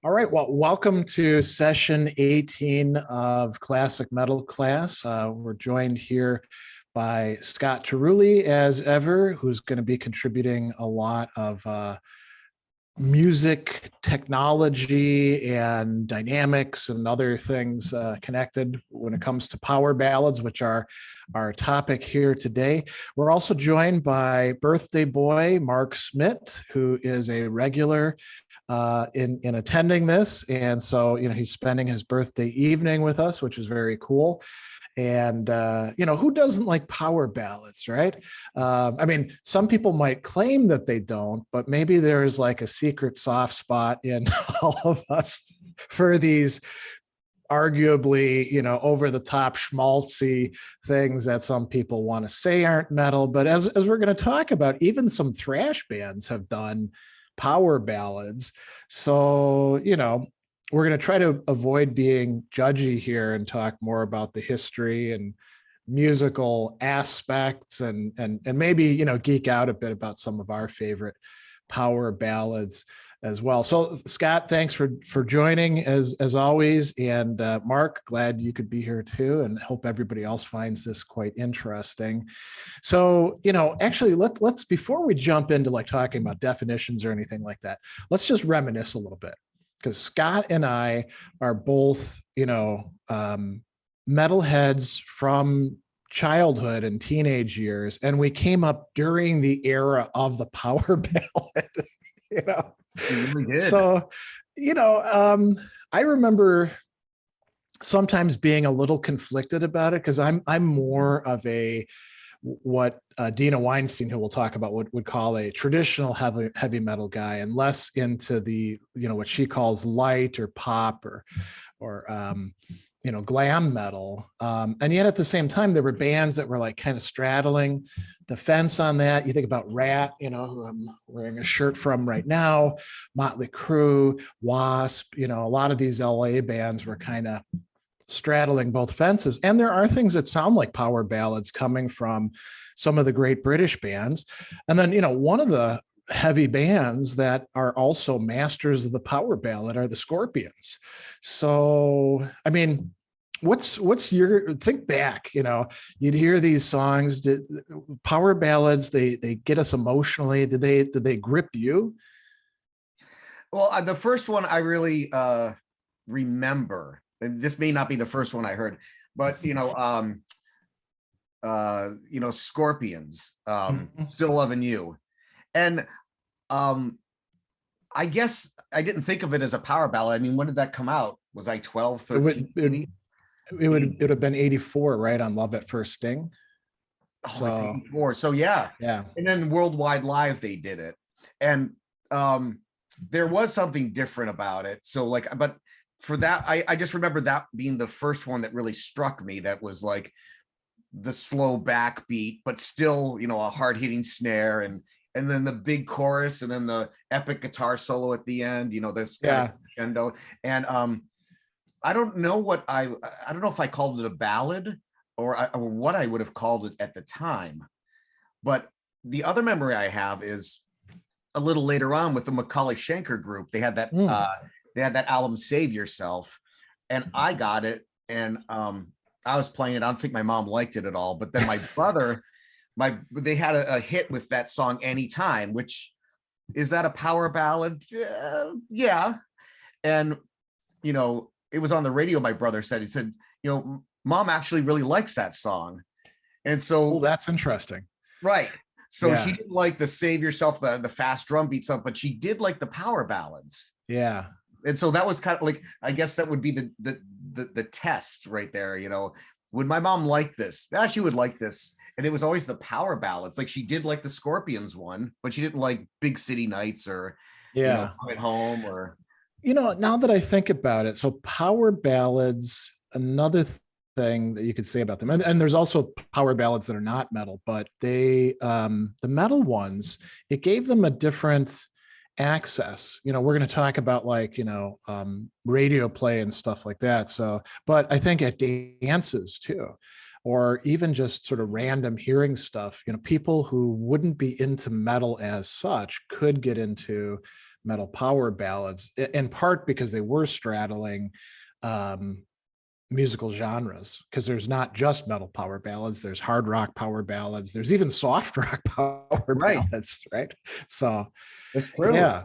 All right, well, welcome to session 18 of Classic Metal Class. We're joined here by Scott Tarulli, as ever, who's going to be contributing a lot of music technology and dynamics and other things connected when it comes to power ballads, which are our topic here today. We're also joined by birthday boy Mark Smith, who is a regular in attending this, and so he's spending his birthday evening with us, which is very cool. And who doesn't like power ballads, right? I mean, some people might claim that they don't, but maybe there's like a secret soft spot in all of us for these arguably, over the top schmaltzy things that some people want to say aren't metal. But as we're going to talk about, even some thrash bands have done power ballads. So, we're going to try to avoid being judgy here and talk more about the history and musical aspects and maybe, geek out a bit about some of our favorite power ballads as well. So Scott, thanks for joining as always. And Mark, glad you could be here too, and hope everybody else finds this quite interesting. So, actually let's before we jump into like talking about definitions or anything like that, let's just reminisce a little bit. Because Scott and I are both, metalheads from childhood and teenage years, and we came up during the era of the power ballad. We did. So, I remember sometimes being a little conflicted about it because I'm more of a what Deena Weinstein, who we'll talk about, would call a traditional heavy metal guy, and less into the what she calls lite or pop or glam metal. And yet at the same time, there were bands that were like kind of straddling the fence on that. You think about Ratt, who I'm wearing a shirt from right now, Motley Crue, Wasp, a lot of these LA bands were kind of straddling both fences. And there are things that sound like power ballads coming from some of the great British bands. And then, one of the heavy bands that are also masters of the power ballad are the Scorpions. So, I mean, what's your think back, you'd hear these songs, power ballads, they get us emotionally. Did they grip you? Well, the first one I really remember, and this may not be the first one I heard, but Scorpions, Still Loving You. And I guess I didn't think of it as a power ballad. I mean, when did that come out? Was I 12, 13? It would have been 84, right, on Love at First Sting. So 84. So yeah. And then Worldwide Live, they did it. And there was something different about it. So but for that, I just remember that being the first one that really struck me. That was like the slow backbeat, but still, a hard-hitting snare, and then the big chorus, and then the epic guitar solo at the end. This kind of crescendo. And I don't know if I called it a ballad or what I would have called it at the time. But the other memory I have is a little later on with the Macaulay Schenker group. They had that. They had that album Save Yourself, and I got it, and I was playing it. I don't think my mom liked it at all, but then my brother, they had a hit with that song Anytime, which is that a power ballad? Yeah. And it was on the radio. My brother said, he said, Mom actually really likes that song. And so that's interesting. Right. So she didn't like the Save Yourself, the fast drum beat stuff, but she did like the power ballads. Yeah. And so that was kind of like, I guess that would be the test right there. Would my mom like this? She would like this. And it was always the power ballads. Like she did like the Scorpions one, but she didn't like Big City Nights or at Home or. Now that I think about it, so power ballads, another thing that you could say about them, and there's also power ballads that are not metal, but they, the metal ones, it gave them a different access. We're going to talk about like, radio play and stuff like that. So, but I think at dances too, or even just sort of random hearing stuff, people who wouldn't be into metal as such could get into metal power ballads, in part because they were straddling musical genres, because there's not just metal power ballads, there's hard rock power ballads, there's even soft rock power ballads, right? So that's true. Yeah.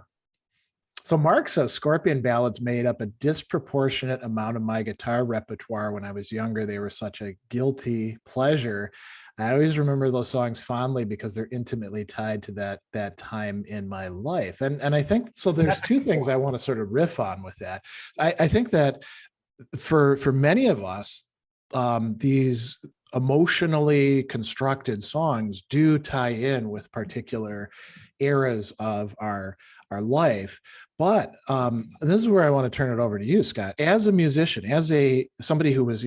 So Mark says Scorpion ballads made up a disproportionate amount of my guitar repertoire when I was younger. They were such a guilty pleasure. I always remember those songs fondly because they're intimately tied to that time in my life. And I think so. There's two things I want to sort of riff on with that. I think that for many of us, these emotionally constructed songs do tie in with particular eras of our life. But this is where I want to turn it over to you, Scott. As a musician, as somebody who was,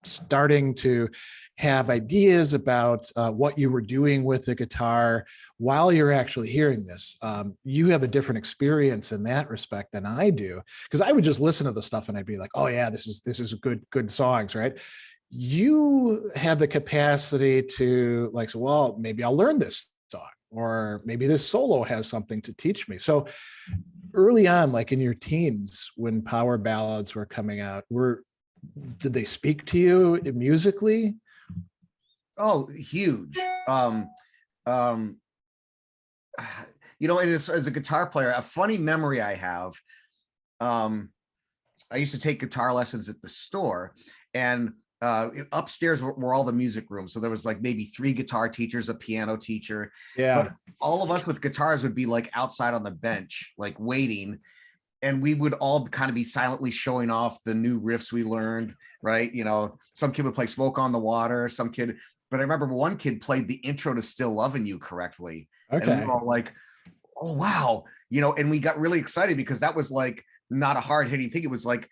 starting to have ideas about what you were doing with the guitar while you're actually hearing this, you have a different experience in that respect than I do, because I would just listen to the stuff and I'd be like, oh yeah, this is good songs, right? You have the capacity to like, so, well, maybe I'll learn this song, or maybe this solo has something to teach me. So early on, like in your teens, when power ballads were coming out, did they speak to you musically? Oh, huge. And as a guitar player, a funny memory I have, I used to take guitar lessons at the store, and upstairs were all the music rooms. So there was like maybe 3 guitar teachers, a piano teacher. Yeah. But all of us with guitars would be like outside on the bench, like waiting. And we would all kind of be silently showing off the new riffs we learned, right? Some kid would play Smoke on the Water, but I remember one kid played the intro to Still Loving You correctly. Okay. And we were all like, oh, wow. And we got really excited because that was like not a hard hitting thing. It was like,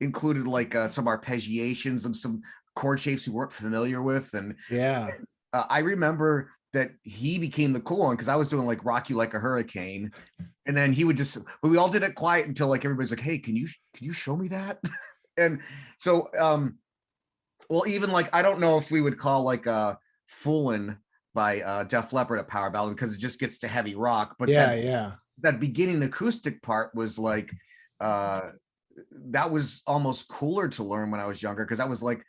included like some arpeggiations and some chord shapes we weren't familiar with. And yeah, I remember that he became the cool one because I was doing like Rock You Like a Hurricane. And then he would but we all did it quiet until like everybody's like, hey, can you show me that? And so, well, even like, I don't know if we would call like Foolin' by Def Leppard a power ballad because it just gets to heavy rock. But that beginning acoustic part was like, that was almost cooler to learn when I was younger, because that was like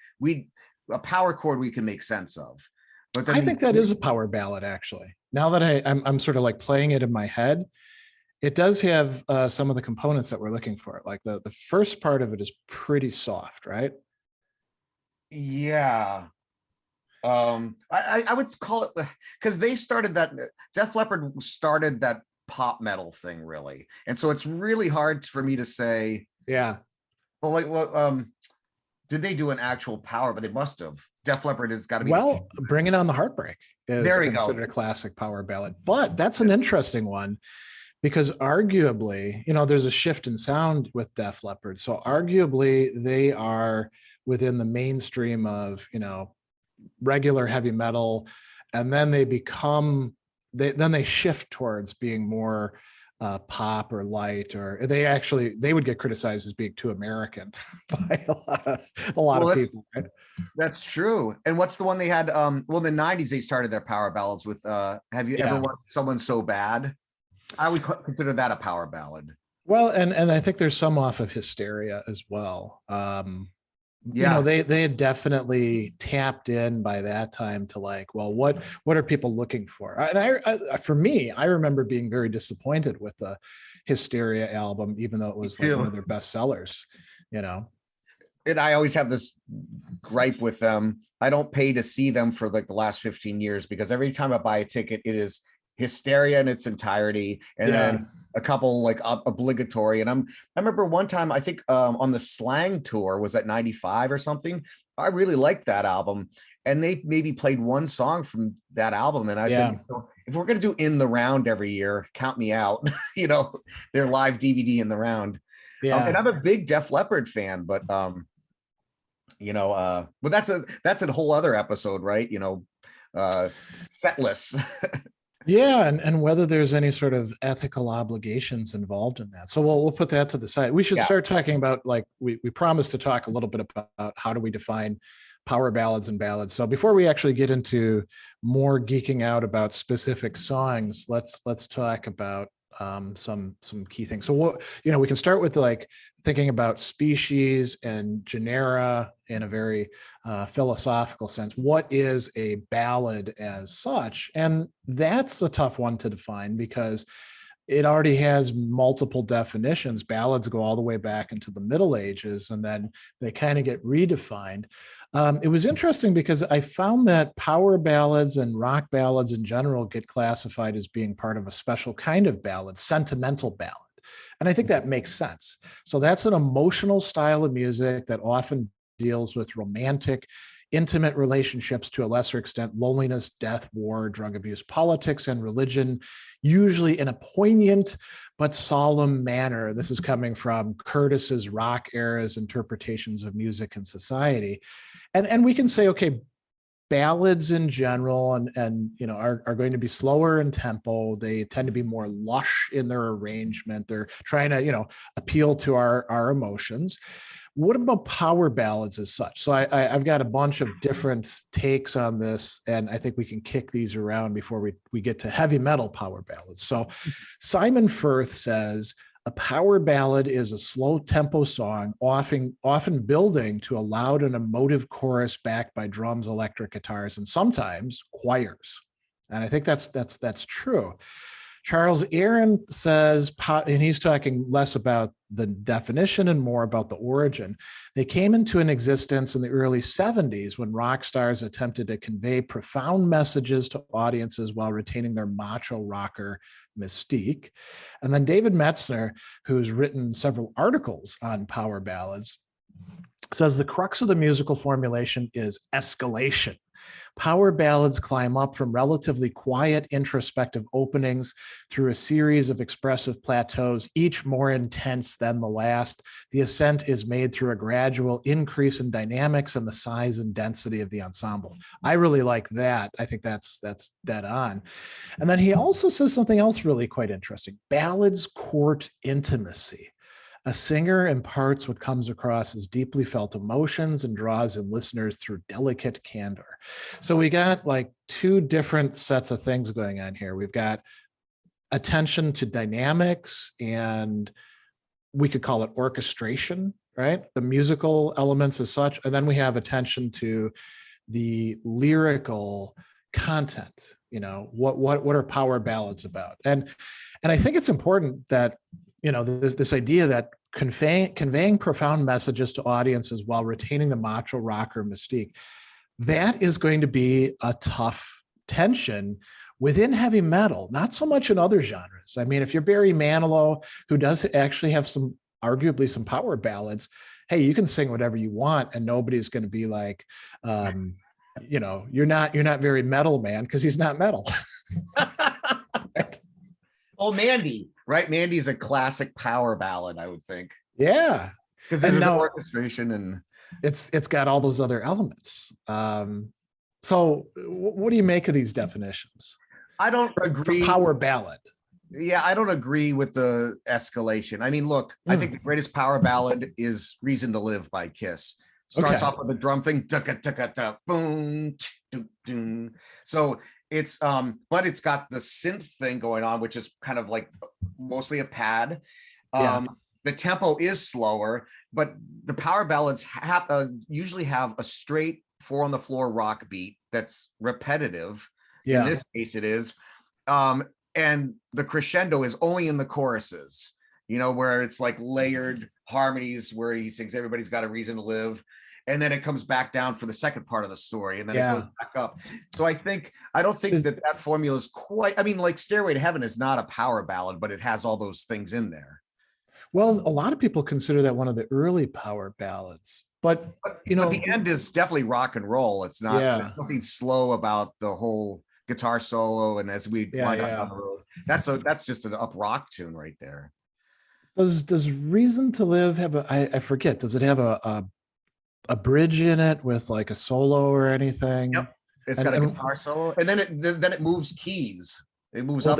a power chord we can make sense of. But then I think that is a power ballad, actually. Now that I'm sort of like playing it in my head, it does have some of the components that we're looking for. Like the first part of it is pretty soft, right? Yeah. I would call it, because they started that, Def Leppard started that pop metal thing, really. And so it's really hard for me to say. Yeah. Well, like what did they do an actual power? But they must have. Def Leppard has got to be. Well, Bringing On the Heartbreak is considered a classic power ballad, but that's an interesting one because arguably, there's a shift in sound with Def Leppard. So arguably they are within the mainstream of, regular heavy metal. And then they they shift towards being more pop or light, or they would get criticized as being too American by a lot of people, right? That's true. And what's the one they had? In the 90s, they started their power ballads with Have You Ever Wanted Someone So Bad? I would consider that a power ballad. Well, and I think there's some off of Hysteria as well. They had definitely tapped in by that time to like, well, what are people looking for? And for me, I remember being very disappointed with the Hysteria album, even though it was like one of their best sellers, And I always have this gripe with them. I don't pay to see them for like the last 15 years because every time I buy a ticket, it is Hysteria in its entirety, and then a couple like obligatory. And I remember one time, I think on the Slang tour, was at 95 or something, I really liked that album, and they maybe played one song from that album, and I said, if we're going to do In the Round every year, count me out. Their live DVD In the Round. And I'm a big Def Leppard fan, but but that's a whole other episode, right? Set lists. Yeah, and whether there's any sort of ethical obligations involved in that. So we'll put that to the side. We should start talking about, like, we promised to talk a little bit about how do we define power ballads and ballads. So before we actually get into more geeking out about specific songs, let's talk about some key things. So what, we can start with like thinking about species and genera in a very philosophical sense. What is a ballad as such? And that's a tough one to define because it already has multiple definitions. Ballads go all the way back into the Middle Ages, and then they kind of get redefined. It was interesting because I found that power ballads and rock ballads in general get classified as being part of a special kind of ballad, sentimental ballad. And I think that makes sense. So that's an emotional style of music that often deals with romantic, intimate relationships, to a lesser extent, loneliness, death, war, drug abuse, politics, and religion, usually in a poignant but solemn manner. This is coming from Curtis's rock era's interpretations of music and society. And we can say, okay, ballads in general and are going to be slower in tempo. They tend to be more lush in their arrangement. They're trying to, appeal to our emotions. What about power ballads as such? So I've got a bunch of different takes on this, and I think we can kick these around before we get to heavy metal power ballads. So Simon Firth says, a power ballad is a slow tempo song, often building to a loud and emotive chorus backed by drums, electric guitars, and sometimes choirs. And I think that's true. Charles Aaron says, and he's talking less about the definition and more about the origin. They came into an existence in the early 70s when rock stars attempted to convey profound messages to audiences while retaining their macho rocker mystique. And then David Metzner, who's written several articles on power ballads, says the crux of the musical formulation is escalation. Power ballads climb up from relatively quiet, introspective openings through a series of expressive plateaus, each more intense than the last. The ascent is made through a gradual increase in dynamics and the size and density of the ensemble. I really like that. I think that's dead on. And then he also says something else really quite interesting. Ballads court intimacy. A singer imparts what comes across as deeply felt emotions and draws in listeners through delicate candor. So we got like two different sets of things going on here. We've got attention to dynamics, and we could call it orchestration, right? The musical elements as such. And then we have attention to the lyrical content. What are power ballads about? And I think it's important that there's this idea that conveying profound messages to audiences while retaining the macho rocker mystique, that is going to be a tough tension within heavy metal, not so much in other genres. I mean, if you're Barry Manilow, who does actually have arguably some power ballads, hey, you can sing whatever you want and nobody's going to be like, you're not very metal, man, because he's not metal. Right? Oh, Mandy. Right, Mandy's a classic power ballad, I would think. Yeah, because there's no orchestration and it's got all those other elements. So, what do you make of these definitions? I don't agree. For power ballad. Yeah, I don't agree with the escalation. I mean, look, I think the greatest power ballad is "Reason to Live" by Kiss. Starts off with a drum thing, boom, so it's but it's got the synth thing going on, which is kind of like mostly a pad. The tempo is slower, but the power ballads usually have a straight 4 on the floor rock beat that's repetitive. In this case it is, and the crescendo is only in the choruses, where it's like layered harmonies where he sings "Everybody's Got a Reason to Live," and then it comes back down for the second part of the story, and then it goes back up. So I don't think that formula is quite, I mean, like "Stairway to Heaven" is not a power ballad, but it has all those things in there. Well, a lot of people consider that one of the early power ballads, but the end is definitely rock and roll. It's not, there's nothing slow about the whole guitar solo, and as we wind up down the road, that's just an up rock tune right there. Does "Reason to Live" have I forget, does it have a bridge in it with like a solo or anything? Yep, it's got a guitar solo, and then it moves keys. It moves up.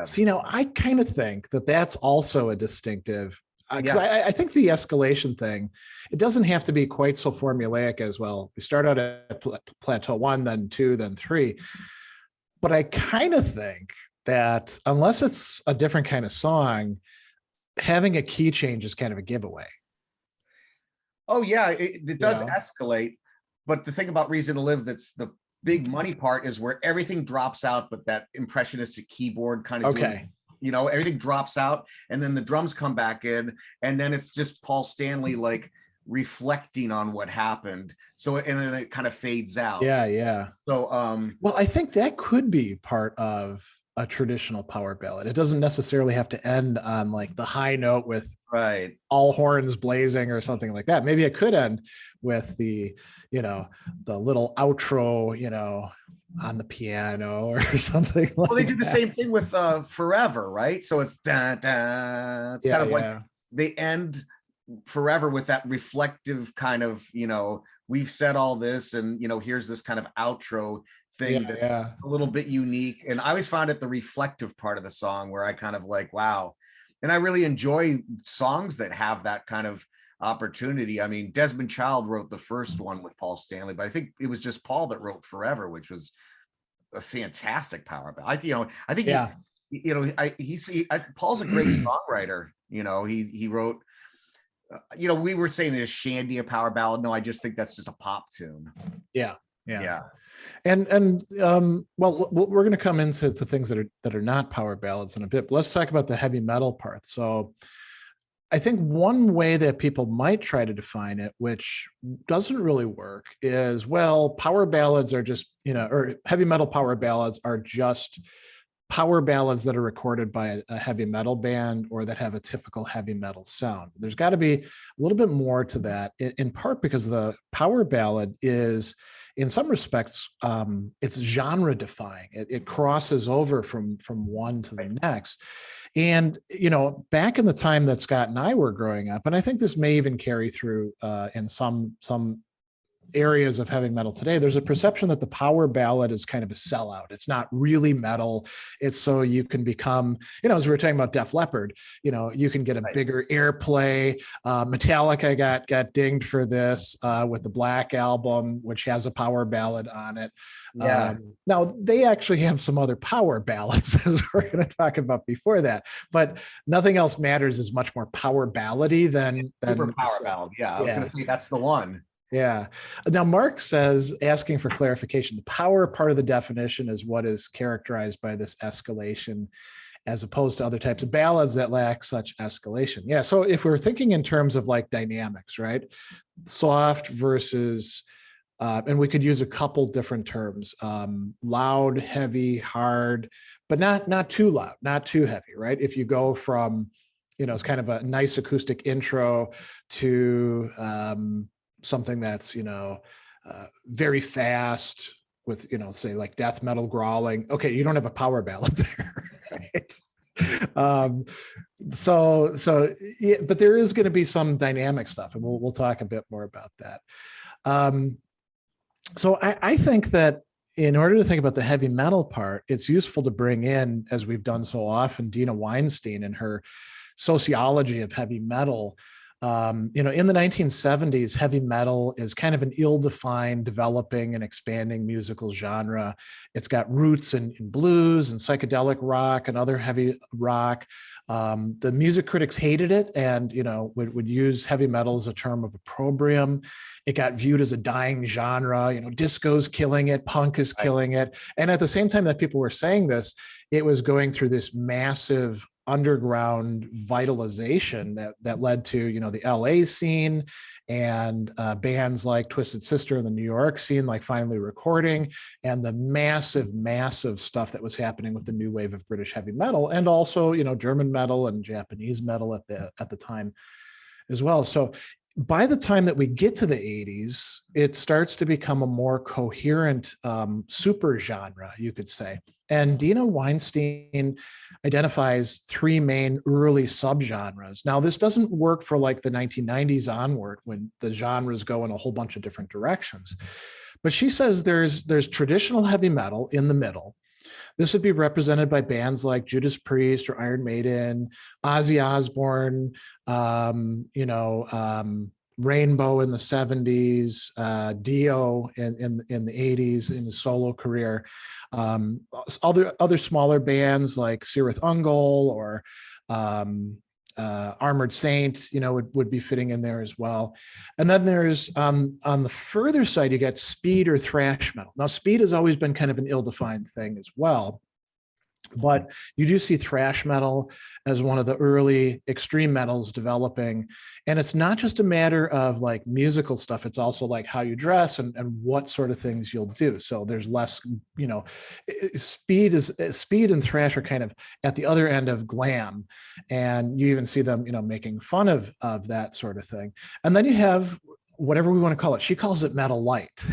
See, now I kind of think that that's also a distinctive. because I think the escalation thing, it doesn't have to be quite so formulaic as, well, we start out at plateau 1, then 2, then 3. But I kind of think that unless it's a different kind of song, having a key change is kind of a giveaway. Oh yeah, it does escalate. But the thing about Reason to Live, that's the big money part, is where everything drops out, but that impressionistic keyboard kind of everything drops out, and then the drums come back in, and then it's just Paul Stanley like reflecting on what happened. So and then it kind of fades out. Yeah. So well, I think that could be part of a traditional power ballad. It doesn't necessarily have to end on like the high note with all horns blazing or something like that. Maybe it could end with the little outro, on the piano or something like that. Well, they do the same thing with Forever, right? So it's da da. It's kind of like they end Forever with that reflective kind of, we've said all this, and here's this kind of outro thing that's a little bit unique. And I always found it the reflective part of the song where I kind of like, wow. And I really enjoy songs that have that kind of opportunity. I mean, Desmond Child wrote the first one with Paul Stanley, but I think it was just Paul that wrote Forever, which was a fantastic power ballad. I think Paul's a great songwriter. He wrote, we were saying is Shandy a power ballad? No, I just think that's just a pop tune. Yeah. And well, we're going to come into things that are not power ballads in a bit, but let's talk about the heavy metal part. So I think one way that people might try to define it, which doesn't really work, is, well, power ballads are just, or heavy metal power ballads are just power ballads that are recorded by a heavy metal band or that have a typical heavy metal sound. There's got to be a little bit more to that, in part because the power ballad is, in some respects, it's genre defying. It crosses over from one to the next. And, back in the time that Scott and I were growing up, and I think this may even carry through in some areas of heavy metal today, there's a perception that the power ballad is kind of a sellout. It's not really metal. It's so you can become, as we were talking about Def Leppard, you can get a bigger airplay. Metallica got dinged for this with the Black Album, which has a power ballad on it. Now they actually have some other power ballads, as we're going to talk about before that, but nothing else matters is much more power ballady than super power ballad. I was going to say that's the one. Yeah. Now, Mark says, asking for clarification, the power part of the definition is what is characterized by this escalation, as opposed to other types of ballads that lack such escalation. Yeah. So if we're thinking in terms of like dynamics, right? Soft versus, and we could use a couple different terms, loud, heavy, hard, but not too loud, not too heavy, right? If you go from, it's kind of a nice acoustic intro to, something that's very fast with say like death metal growling, okay, you don't have a power ballad there, right? But there is going to be some dynamic stuff, and we'll talk a bit more about that. So I think that in order to think about the heavy metal part, it's useful to bring in, as we've done so often, Deena Weinstein and her sociology of heavy metal. In the 1970s, heavy metal is kind of an ill-defined, developing and expanding musical genre. It's got roots in blues and psychedelic rock and other heavy rock. The music critics hated it and, would use heavy metal as a term of opprobrium. It got viewed as a dying genre. Disco's killing it, punk is killing it. And at the same time that people were saying this, it was going through this massive underground vitalization that led to the LA scene and bands like Twisted Sister in the New York scene, like Finally Recording, and the massive stuff that was happening with the new wave of British heavy metal, and also German metal and Japanese metal at the time as well. So by the time that we get to the 80s, it starts to become a more coherent super genre, you could say. And Deena Weinstein identifies three main early subgenres. Now, this doesn't work for like the 1990s onward, when the genres go in a whole bunch of different directions. But she says there's traditional heavy metal in the middle. This would be represented by bands like Judas Priest or Iron Maiden, Ozzy Osbourne, Rainbow in the 70s, Dio in the 80s in his solo career, other smaller bands like Cirith Ungol or Armored Saint, would be fitting in there as well. And then there's on the further side, you got speed or thrash metal. Now, speed has always been kind of an ill-defined thing as well. But you do see thrash metal as one of the early extreme metals developing. And it's not just a matter of like musical stuff. It's also like how you dress and what sort of things you'll do. So there's less, speed and thrash are kind of at the other end of glam. And you even see them, making fun of that sort of thing. And then you have whatever we want to call it. She calls it metal lite.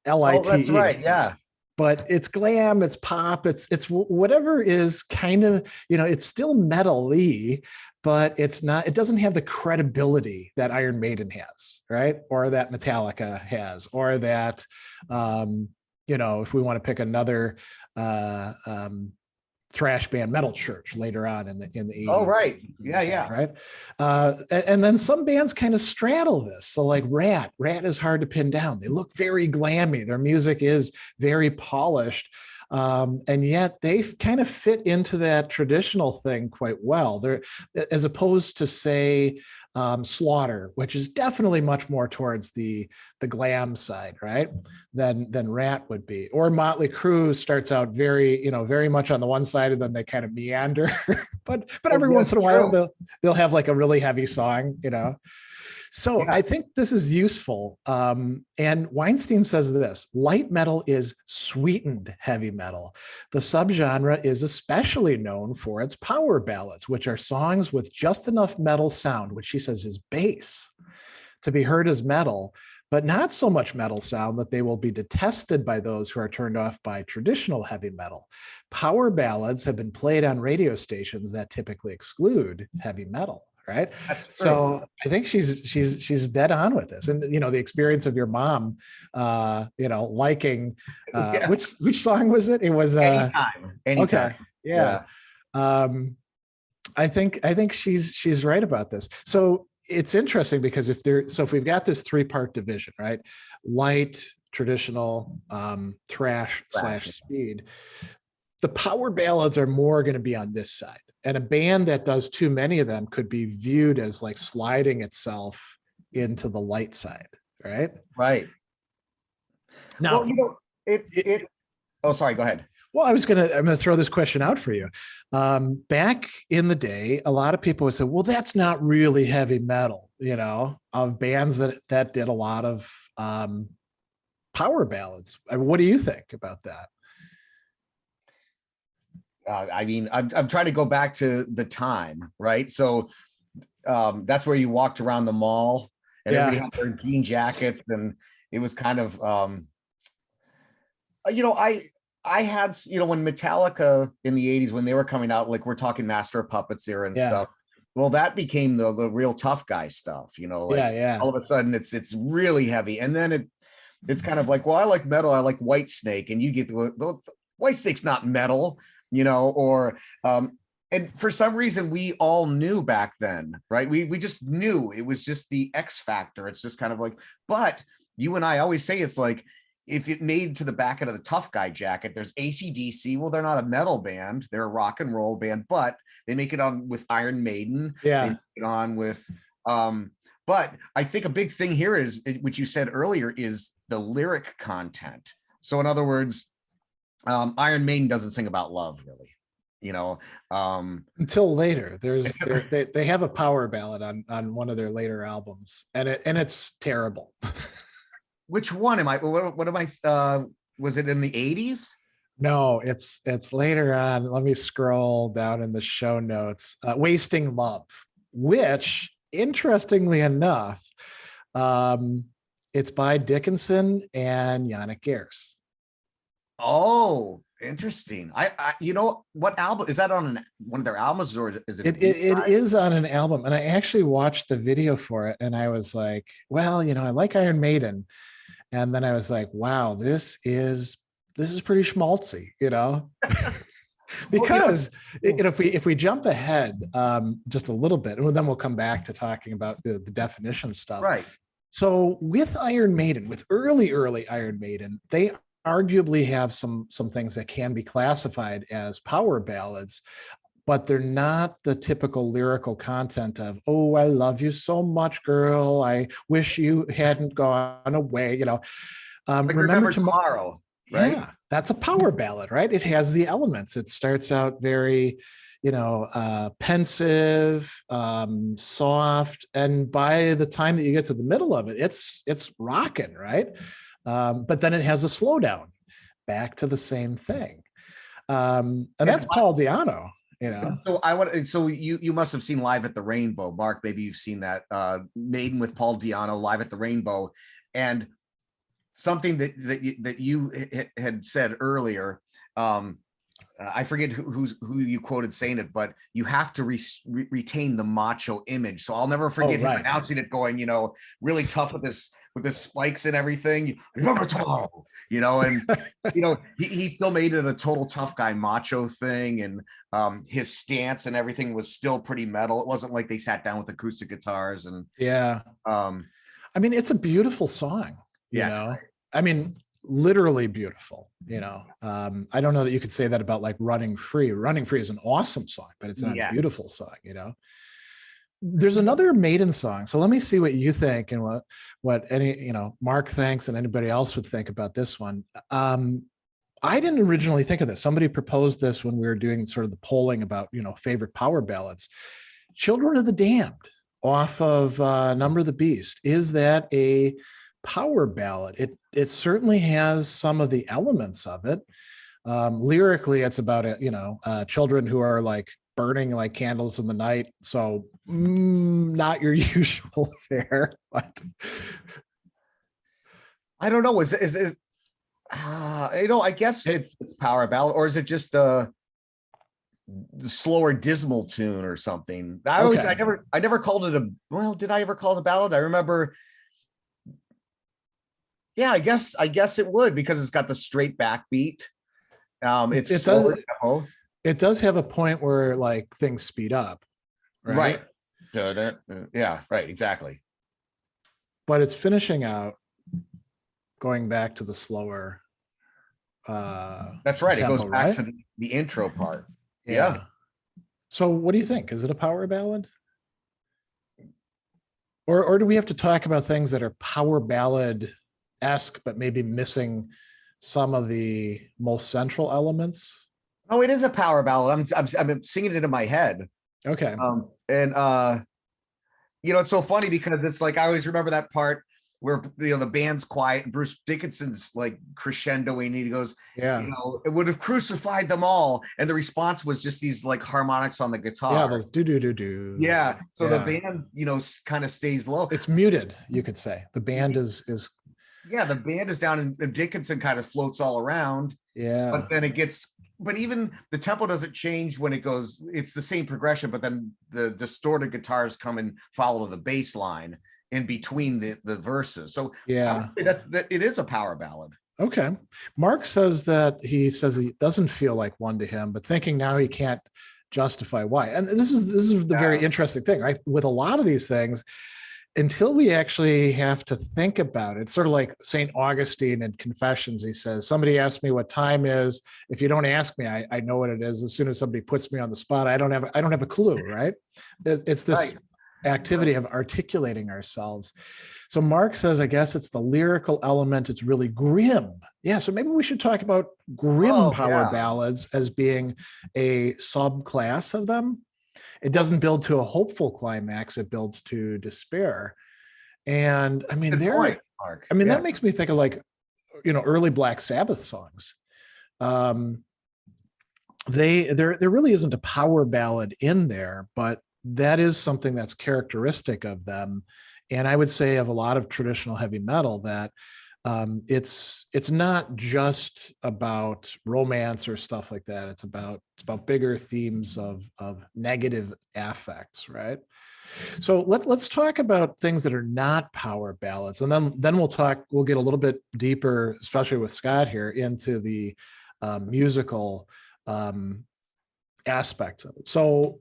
Lite. Oh, that's right. Yeah. But it's glam, it's pop, it's whatever is kind of, it's still metal-y, but it doesn't have the credibility that Iron Maiden has, right? Or that Metallica has, or that, if we want to pick another thrash band, Metal Church, later on in the 80s. Oh, right. Yeah. Right. And then some bands kind of straddle this. So like Ratt is hard to pin down. They look very glammy. Their music is very polished. And yet they kind of fit into that traditional thing quite well. They're, as opposed to, say, Slaughter, which is definitely much more towards the glam side, right? Than Ratt would be. Or Motley Crue starts out very, very much on the one side, and then they kind of meander. but every once in a while they'll have like a really heavy song, So yeah. I think this is useful. And Weinstein says this: light metal is sweetened heavy metal. The subgenre is especially known for its power ballads, which are songs with just enough metal sound, which she says is bass, to be heard as metal, but not so much metal sound that they will be detested by those who are turned off by traditional heavy metal. Power ballads have been played on radio stations that typically exclude heavy metal. Right. So I think she's dead on with this. And, the experience of your mom, liking, which song was it? It was Anytime. Okay. Yeah. I think she's right about this. So it's interesting because if we've got this 3-part division, right? Light, traditional, thrash / speed, the power ballads are more going to be on this side. And a band that does too many of them could be viewed as like sliding itself into the light side, right? Right. Now, oh, sorry, go ahead. Well, I'm gonna throw this question out for you. Back in the day, a lot of people would say, well, that's not really heavy metal, of bands that did a lot of power ballads. What do you think about that? I'm trying to go back to the time, right? So that's where you walked around the mall and everybody had their jean jackets, and it was kind of, I had, when Metallica in the 80s, when they were coming out, like we're talking Master of Puppets era and stuff. Well, that became the real tough guy stuff, all of a sudden it's really heavy. And then it's kind of like, well, I like metal, I like Whitesnake, and you get the Whitesnake's not metal. And for some reason we all knew back then, right? We just knew it was just the X factor. It's just kind of like, but you and I always say, it's like, if it made to the back end of the tough guy jacket, there's AC/DC. Well, they're not a metal band, they're a rock and roll band, but they make it on with Iron Maiden. Yeah. They make it on with, but I think a big thing here is, which you said earlier, is the lyric content. So in other words, Iron Maiden doesn't sing about love, really, until later. They have a power ballad on one of their later albums, and it's terrible. Which one am I? What am I? Was it in the 80s? No, it's later on. Let me scroll down in the show notes. Wasting Love, which, interestingly enough, it's by Dickinson and Yannick Gers. Oh, interesting. I what album is that on? One of their albums, or is it? It is on an album, and I actually watched the video for it, and I was like, well, I like Iron Maiden, and then I was like, wow, this is this is pretty schmaltzy, because if we jump ahead just a little bit, and then we'll come back to talking about the definition stuff. Right. So with Iron Maiden, with early Iron Maiden, they arguably have some things that can be classified as power ballads, but they're not the typical lyrical content of, oh, I love you so much, girl. I wish you hadn't gone away. Like remember tomorrow, right? Yeah, that's a power ballad, right? It has the elements. It starts out very, pensive, soft, and by the time that you get to the middle of it, it's rocking, right? But then it has a slowdown back to the same thing, and that's Paul Di'Anno. So you must have seen Live at the Rainbow, Mark. Maybe you've seen that Maiden with Paul Di'Anno, Live at the Rainbow, and something that you had said earlier. I forget who you quoted saying it, but you have to retain the macho image. So I'll never forget him announcing it, going, really tough with his spikes and everything. Remember tomorrow, and he still made it a total tough guy macho thing, and his stance and everything was still pretty metal. It wasn't like they sat down with acoustic guitars and it's a beautiful song. Literally beautiful. I don't know that you could say that about like Running Free. Running Free is an awesome song, but it's not a beautiful song. There's another Maiden song, so let me see what you think and what any Mark thinks and anybody else would think about this one. I didn't originally think of this. Somebody proposed this when we were doing sort of the polling about favorite power ballads. Children of the Damned off of Number of the Beast. Is that a power ballad? It certainly has some of the elements of it. Lyrically, it's about children who are like burning like candles in the night. So not your usual fare, but I don't know. Is I guess it's power ballad, or is it just a slower dismal tune or something? I never called it did I ever call it a ballad? I remember. Yeah, I guess it would, because it's got the straight backbeat. It does have a point where like things speed up, right? Yeah, right, exactly. But it's finishing out, going back to the slower. That's right. Tempo, it goes back to the intro part. Yeah. So, what do you think? Is it a power ballad? Or do we have to talk about things that are power ballad-esque, but maybe missing some of the most central elements? Oh, it is a power ballad. I'm singing it in my head. Okay. It's so funny because it's like I always remember that part where the band's quiet and Bruce Dickinson's like crescendoing and he goes, it would have crucified them all, and the response was just these like harmonics on the guitar. Yeah, those do. Yeah. So the band, kind of stays low. It's muted, you could say. The band is the band is down and Dickinson kind of floats all around. Yeah. But then but even the tempo doesn't change when it goes, it's the same progression, but then the distorted guitars come and follow the bass line in between the verses. So I would say that it is a power ballad. Okay. Mark says he doesn't feel like one to him, but thinking now he can't justify why. And this is the very interesting thing, right? With a lot of these things, until we actually have to think about it, it's sort of like St. Augustine in Confessions. He says, somebody asks me what time is. If you don't ask me, I know what it is. As soon as somebody puts me on the spot, I don't have a clue, right? It's this activity of articulating ourselves. So Mark says, I guess it's the lyrical element. It's really grim. Yeah. So maybe we should talk about grim power ballads as being a subclass of them. It doesn't build to a hopeful climax. It builds to despair. And I mean, that makes me think of like, early Black Sabbath songs. There really isn't a power ballad in there, but that is something that's characteristic of them. And I would say of a lot of traditional heavy metal that it's not just about romance or stuff like that. It's about bigger themes of negative affects, right? So let's talk about things that are not power ballads, and then we'll get a little bit deeper, especially with Scott here, into the musical aspects of it. So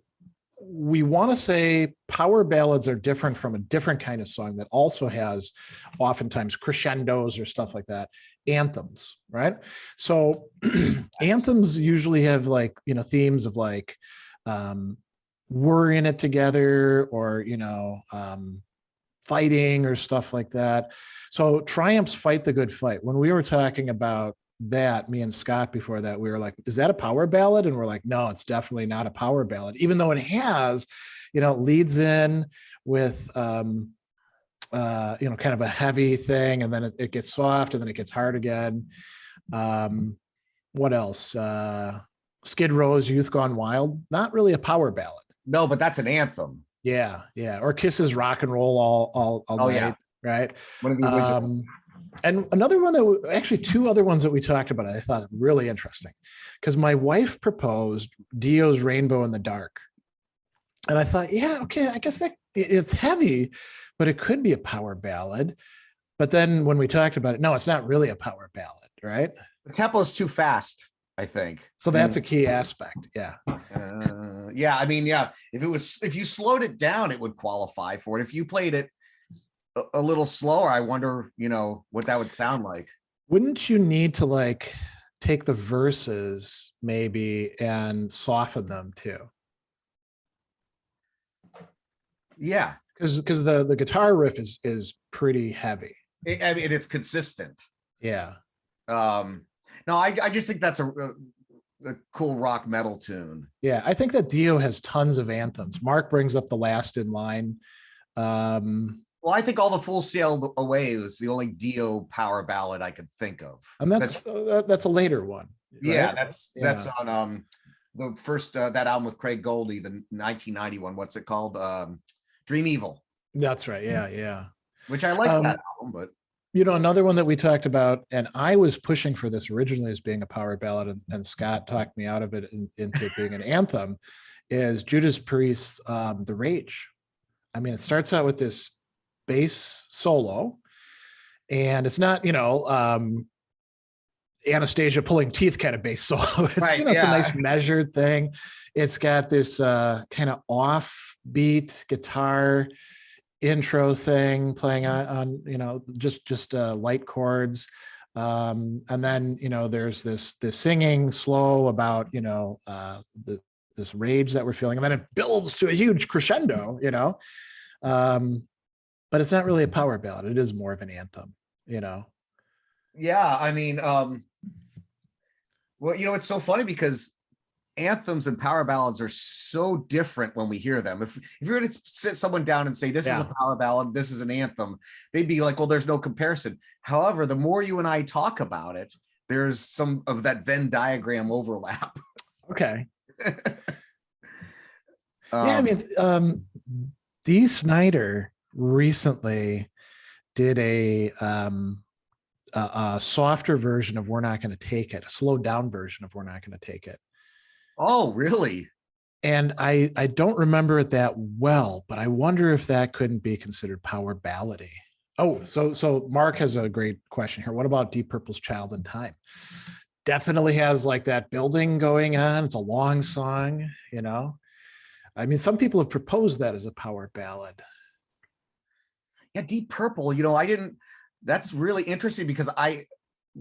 we want to say power ballads are different from a different kind of song that also has oftentimes crescendos or stuff like that, anthems, right? So anthems usually have like, themes of like, we're in it together, or, fighting or stuff like that. So Triumph's Fight the Good Fight, when we were talking about that, me and Scott before that, we were like, is that a power ballad? And we're like, no, it's definitely not a power ballad, even though it has, leads in with kind of a heavy thing, and then it gets soft, and then it gets hard again. What else? Skid Row's Youth Gone Wild, not really a power ballad. No, but that's an anthem. Yeah. Or Kiss's Rock and Roll All Night, yeah. Right? One of the original. And another one actually two other ones that we talked about, I thought really interesting, because my wife proposed Dio's Rainbow in the Dark. And I thought, yeah, okay, I guess that it's heavy, but it could be a power ballad. But then when we talked about it, no, it's not really a power ballad, right? The tempo is too fast, I think. So that's a key aspect. Yeah. Yeah. I mean, yeah, if you slowed it down, it would qualify for it. If you played it a little slower, I wonder, what that would sound like. Wouldn't you need to like take the verses maybe and soften them too? Yeah, because the guitar riff is pretty heavy. I mean, it's consistent. Yeah. No, I just think that's a cool rock metal tune. Yeah, I think that Dio has tons of anthems. Mark brings up The Last in Line. Well, I think All the Fools Sailed Away was the only Dio power ballad I could think of. And that's a later one. Right? Yeah, that's on the first that album with Craig Goldie, the 1991. What's it called? Dream Evil. That's right. Yeah. Which I like that album, but another one that we talked about, and I was pushing for this originally as being a power ballad, and Scott talked me out of it into it being an anthem, is Judas Priest's The Rage. I mean, it starts out with this bass solo, and it's not Anastasia pulling teeth kind of bass solo. It's it's a nice measured thing. It's got this kind of offbeat guitar intro thing playing on just light chords, and then there's this singing slow about this rage that we're feeling, and then it builds to a huge crescendo, but it's not really a power ballad. It is more of an anthem, Yeah, I mean, well, it's so funny because anthems and power ballads are so different when we hear them. If you're going to sit someone down and say, this is a power ballad, this is an anthem, they'd be like, well, there's no comparison. However, the more you and I talk about it, there's some of that Venn diagram overlap. Okay. I mean, Dee Snider recently did a softer version of We're Not Going to Take It, a slowed down version of We're Not Going to Take It. Oh, really? And I don't remember it that well, but I wonder if that couldn't be considered power ballady. Oh, so Mark has a great question here. What about Deep Purple's Child in Time? Definitely has like that building going on. It's a long song, I mean, some people have proposed that as a power ballad. Yeah, Deep Purple, that's really interesting because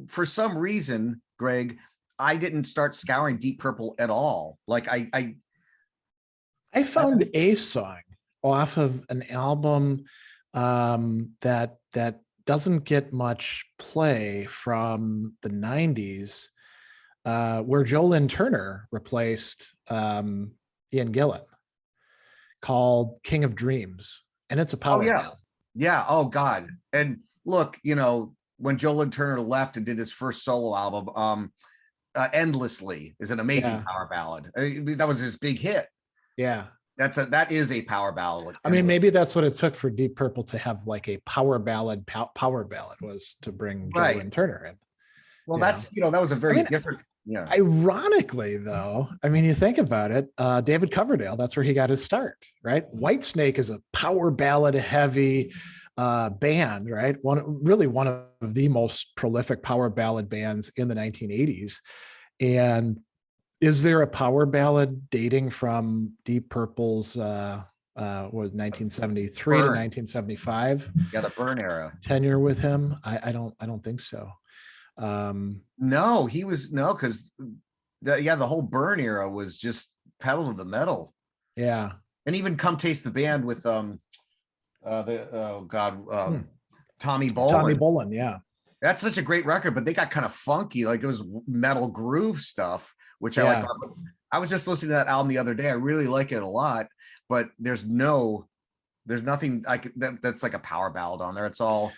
for some reason, Greg, I didn't start scouring Deep Purple at all. Like I found a song off of an album that doesn't get much play from the 90s, where Joe Lynn Turner replaced Ian Gillan, called King of Dreams. And it's a power ballad. Yeah. Oh God. And look, when Joe Lynn Turner left and did his first solo album, Endlessly is an amazing power ballad. That was his big hit. Yeah. That is a power ballad. I mean, maybe that's what it took for Deep Purple to have like a power ballad. Power ballad was to bring Joe and Turner in. Well, that was a very different. Yeah. Ironically, though, I mean, you think about it, David Coverdale, that's where he got his start, right? Whitesnake is a power ballad heavy band, right? One of the most prolific power ballad bands in the 1980s. And is there a power ballad dating from Deep Purple's 1973 to 1975? Yeah, the Burn era. Tenure with him? I don't think so. No, he was because the whole Burn era was just pedal to the metal. Yeah. And even Come Taste the Band with Tommy Bolin. Yeah. That's such a great record, but they got kind of funky, like it was metal groove stuff, which I like. I was just listening to that album the other day. I really like it a lot, but there's nothing that's like a power ballad on there. It's all.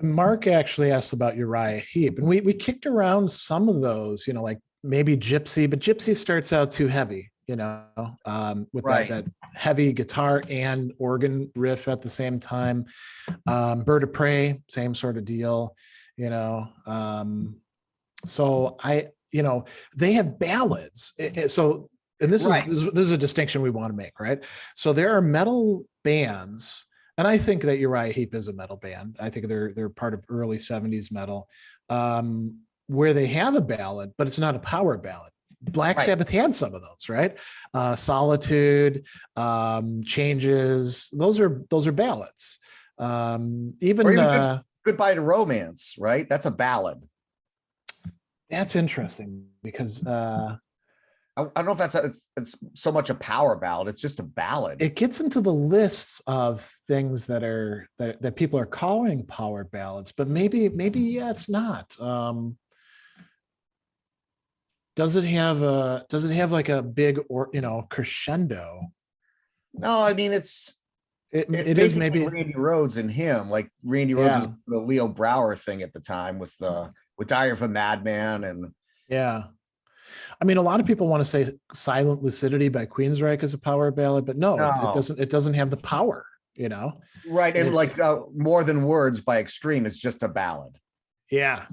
Mark actually asked about Uriah Heep, and we kicked around some of those, like maybe Gypsy, but Gypsy starts out too heavy, with that heavy guitar and organ riff at the same time. Bird of Prey, same sort of deal, so they have ballads. So, and this is a distinction we want to make, right? So there are metal bands, and I think that Uriah Heep is a metal band. I think they're part of early 70s metal, where they have a ballad, but it's not a power ballad. Black Sabbath had some of those, right? Solitude, Changes. Those are ballads. Even Goodbye to Romance, right? That's a ballad. That's interesting because I don't know if it's so much a power ballad. It's just a ballad. It gets into the lists of things that people are calling power ballads, but maybe it's not. Does it have like a big crescendo? No, I mean it is maybe Randy Rhoads and him. Like Randy Rhoads was the Leo Brower thing at the time with Diary of a Madman and I mean, a lot of people want to say Silent Lucidity by Queensryche is a power ballad, but no. It doesn't have the power, Right. And More Than Words by Extreme is just a ballad. Yeah.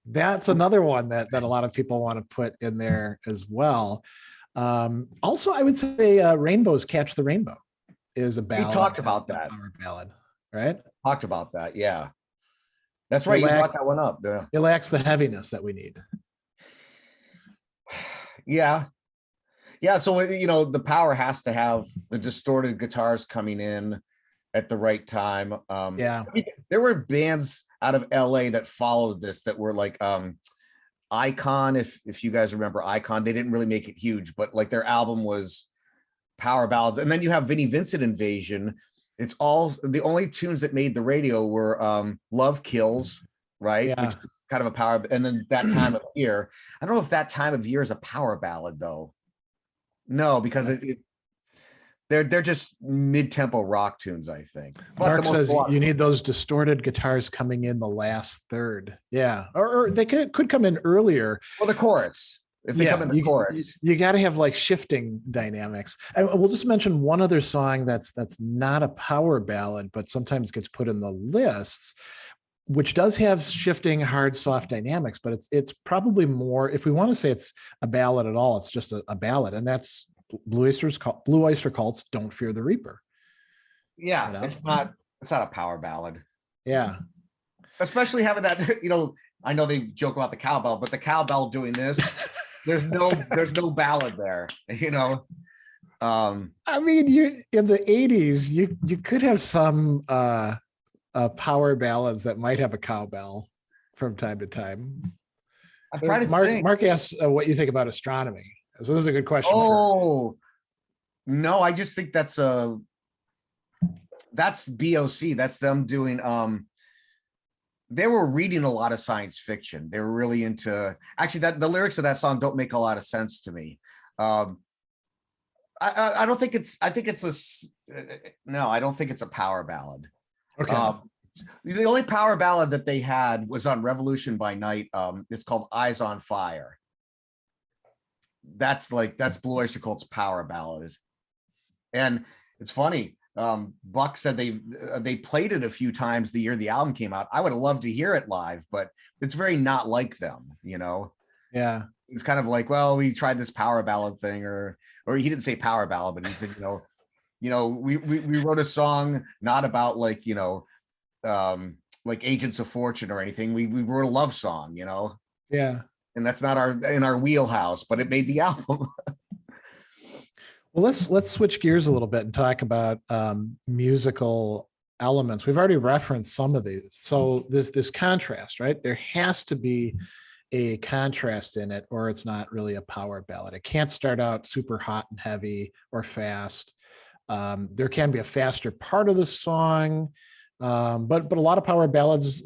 That's another one that a lot of people want to put in there as well. Also, I would say Rainbow's Catch the Rainbow is a ballad. We talked about that. Power ballad, right? Talked about that. Yeah. That's right. You brought that one up. Yeah. It lacks the heaviness that we need. Yeah. So, the power has to have the distorted guitars coming in at the right time. I mean, there were bands out of LA that followed this that were like Icon. If you guys remember Icon, they didn't really make it huge, but like their album was power ballads. And then you have Vinnie Vincent Invasion. It's all the only tunes that made the radio were Love Kills, right? Yeah. Which kind of a power, and then That Time of Year. I don't know if That Time of Year is a power ballad though. No, because they're just mid-tempo rock tunes, I think. Mark says you need those distorted guitars coming in the last third. Yeah, or they could come in earlier. Well, the chorus. If they come in the chorus, you got to have like shifting dynamics. And we'll just mention one other song that's not a power ballad, but sometimes gets put in the lists, which does have shifting hard soft dynamics, but it's probably more, if we want to say it's a ballad at all, it's just a ballad, and that's Blue Oyster Cult's Don't Fear the Reaper. Yeah, it's not a power ballad. Yeah, especially having that, I know they joke about the cowbell, but the cowbell doing this, there's no ballad there, I mean, you in the 80s, you could have some power ballads that might have a cowbell from time to time. I'm trying to think. Mark asks what you think about Astronomy. So this is a good question. Oh, no, I just think that's BOC. That's them doing, they were reading a lot of science fiction. They were really into, actually the lyrics of that song don't make a lot of sense to me. I don't think I don't think it's a power ballad. Okay. The only power ballad that they had was on Revolution by Night. It's called Eyes on Fire. That's Blue Oyster Cult's power ballad. And it's funny. Buck said they played it a few times the year the album came out. I would have loved to hear it live, but it's very not like them, you know? Yeah. It's kind of like, well, we tried this power ballad thing, or he didn't say power ballad, but he said, we wrote a song not about like, like Agents of Fortune or anything. We wrote a love song, Yeah. And that's not in our wheelhouse, but it made the album. Well, let's switch gears a little bit and talk about musical elements. We've already referenced some of these. So this contrast, right? There has to be a contrast in it, or it's not really a power ballad. It can't start out super hot and heavy or fast. There can be a faster part of the song, but a lot of power ballads,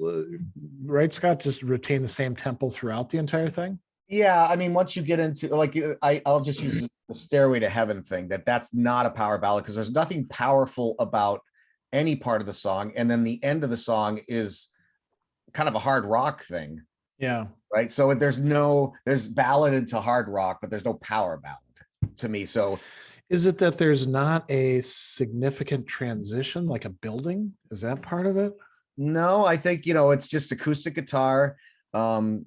right, Scott, just retain the same tempo throughout the entire thing. Yeah, I mean, once you get into like, I'll just use the Stairway to Heaven thing. That's not a power ballad because there's nothing powerful about any part of the song, and then the end of the song is kind of a hard rock thing. Yeah. Right. So there's ballad into hard rock, but there's no power ballad to me. So is it that there's not a significant transition, like a building? Is that part of it? No, I think, it's just acoustic guitar, some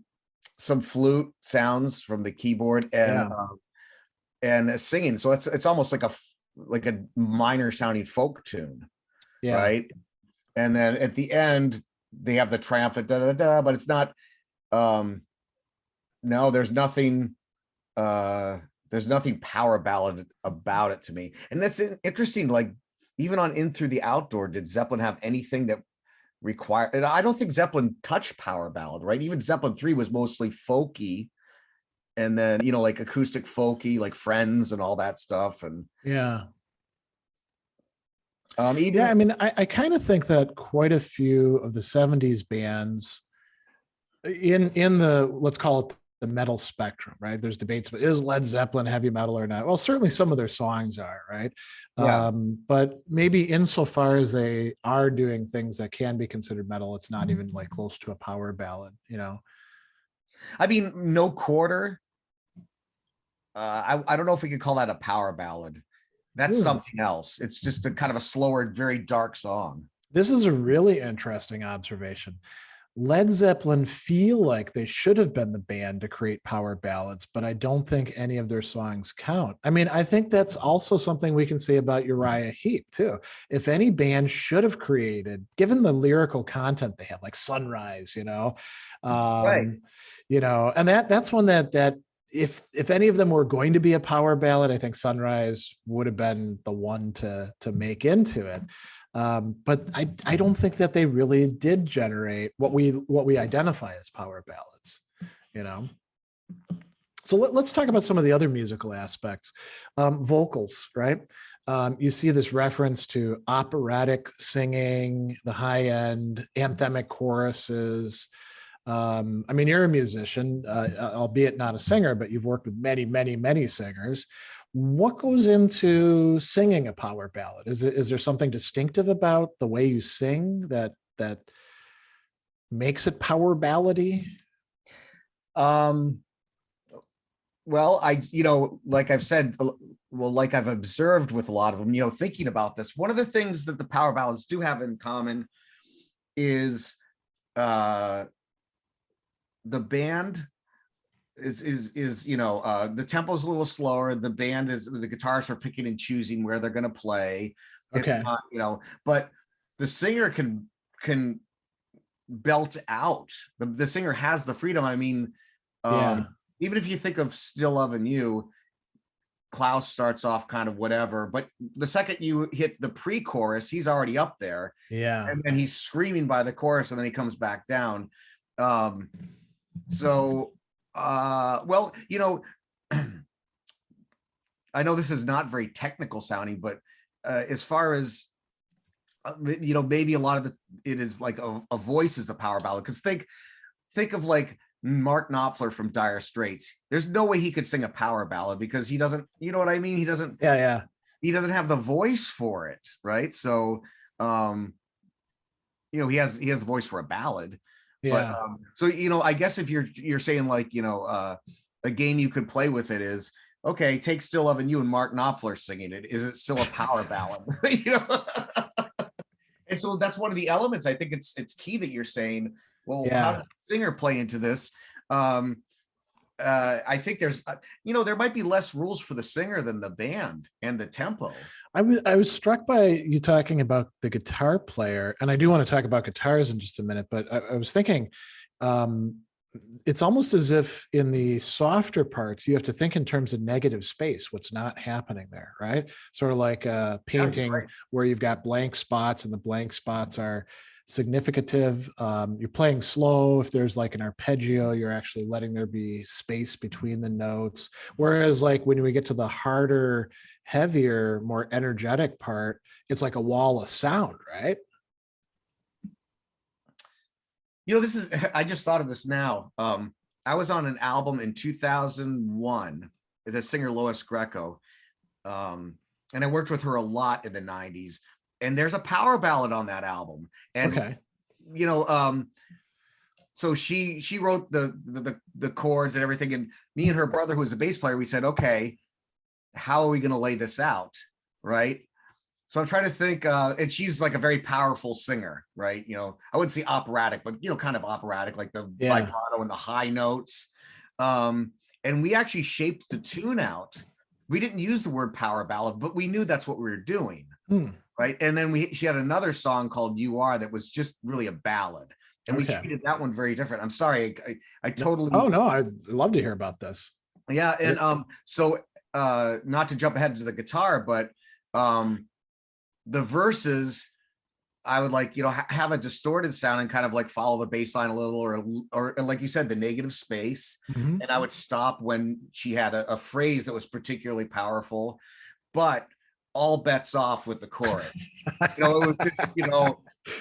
flute sounds from the keyboard, and singing. So it's almost like a minor sounding folk tune. Yeah. Right. And then at the end, they have the triumphant da da da, but it's not. No, there's nothing power ballad about it to me. And that's interesting. Like even on In Through the Outdoor, did Zeppelin have anything that required? And I don't think Zeppelin touched power ballad, right? Even Zeppelin 3 was mostly folky, and then like acoustic folky, like Friends and all that stuff. And yeah. I mean, I kind of think that quite a few of the 70s bands in the, let's call it the metal spectrum, right? There's debates, but is Led Zeppelin heavy metal or not? Well, certainly some of their songs are, right? Yeah. But maybe insofar as they are doing things that can be considered metal, it's not even like close to a power ballad, I mean, No Quarter. I don't know if we could call that a power ballad. That's something else. It's just a kind of a slower, very dark song. This is a really interesting observation. Led Zeppelin feel like they should have been the band to create power ballads, but I don't think any of their songs count. I mean, I think that's also something we can say about Uriah Heep too. If any band should have created, given the lyrical content they have, like Sunrise, right. And that's one that if any of them were going to be a power ballad, I think Sunrise would have been the one to make into it. But I don't think that they really did generate what we identify as power ballads, So let's talk about some of the other musical aspects. Vocals, right? You see this reference to operatic singing, the high end anthemic choruses. I mean, you're a musician, albeit not a singer, but you've worked with many, many, many singers. What goes into singing a power ballad? Is there something distinctive about the way you sing that makes it power ballady? Well, like I've said, like I've observed with a lot of them, thinking about this, one of the things that the power ballads do have in common is the band is the tempo is a little slower. The band the guitarists are picking and choosing where they're going to play. Okay. It's not, but the singer can belt out. The singer has the freedom. I mean, even if you think of Still Loving You, Klaus starts off kind of whatever, but the second you hit the pre-chorus, he's already up there. Yeah. And then he's screaming by the chorus, and then he comes back down. So well, I know this is not very technical sounding, but as far as maybe a lot of it is like a voice is the power ballad, because think of like Mark Knopfler from Dire Straits. There's no way he could sing a power ballad because he doesn't, you know what I mean? He doesn't. Yeah. He doesn't have the voice for it, right? So, he has the voice for a ballad. Yeah. But so I guess if you're saying like a game you could play with it is okay, take Still Loving You and Mark Knopfler singing it. Is it still a power ballad? And so that's one of the elements. I think it's key that you're saying, well, how does the singer play into this? I think there's, there might be less rules for the singer than the band and the tempo. I was struck by you talking about the guitar player, and I do want to talk about guitars in just a minute, but I was thinking, it's almost as if in the softer parts, you have to think in terms of negative space, what's not happening there, right? Sort of like a painting where you've got blank spots and the blank spots are significative. You're playing slow. If there's like an arpeggio, you're actually letting there be space between the notes. Whereas like when we get to the harder, heavier, more energetic part, it's like a wall of sound, right? I just thought of this now. I was on an album in 2001, the singer Lois Greco. And I worked with her a lot in the 90s. And there's a power ballad on that album. And, so she wrote the chords and everything. And me and her brother, who was a bass player, we said, okay, how are we going to lay this out? Right. So I'm trying to think, and she's like a very powerful singer, right? I wouldn't say operatic, but kind of operatic, like the vibrato and the high notes. And we actually shaped the tune out. We didn't use the word power ballad, but we knew that's what we were doing, right? And then she had another song called "You Are" that was just really a ballad, and we treated that one very different. I'm sorry, I totally. Oh no, I'd love to hear about this. Yeah, and so not to jump ahead to the guitar, but the verses, I would like, have a distorted sound and kind of like follow the bass line a little, or like you said, the negative space. And I would stop when she had a phrase that was particularly powerful, but all bets off with the chorus. It was just,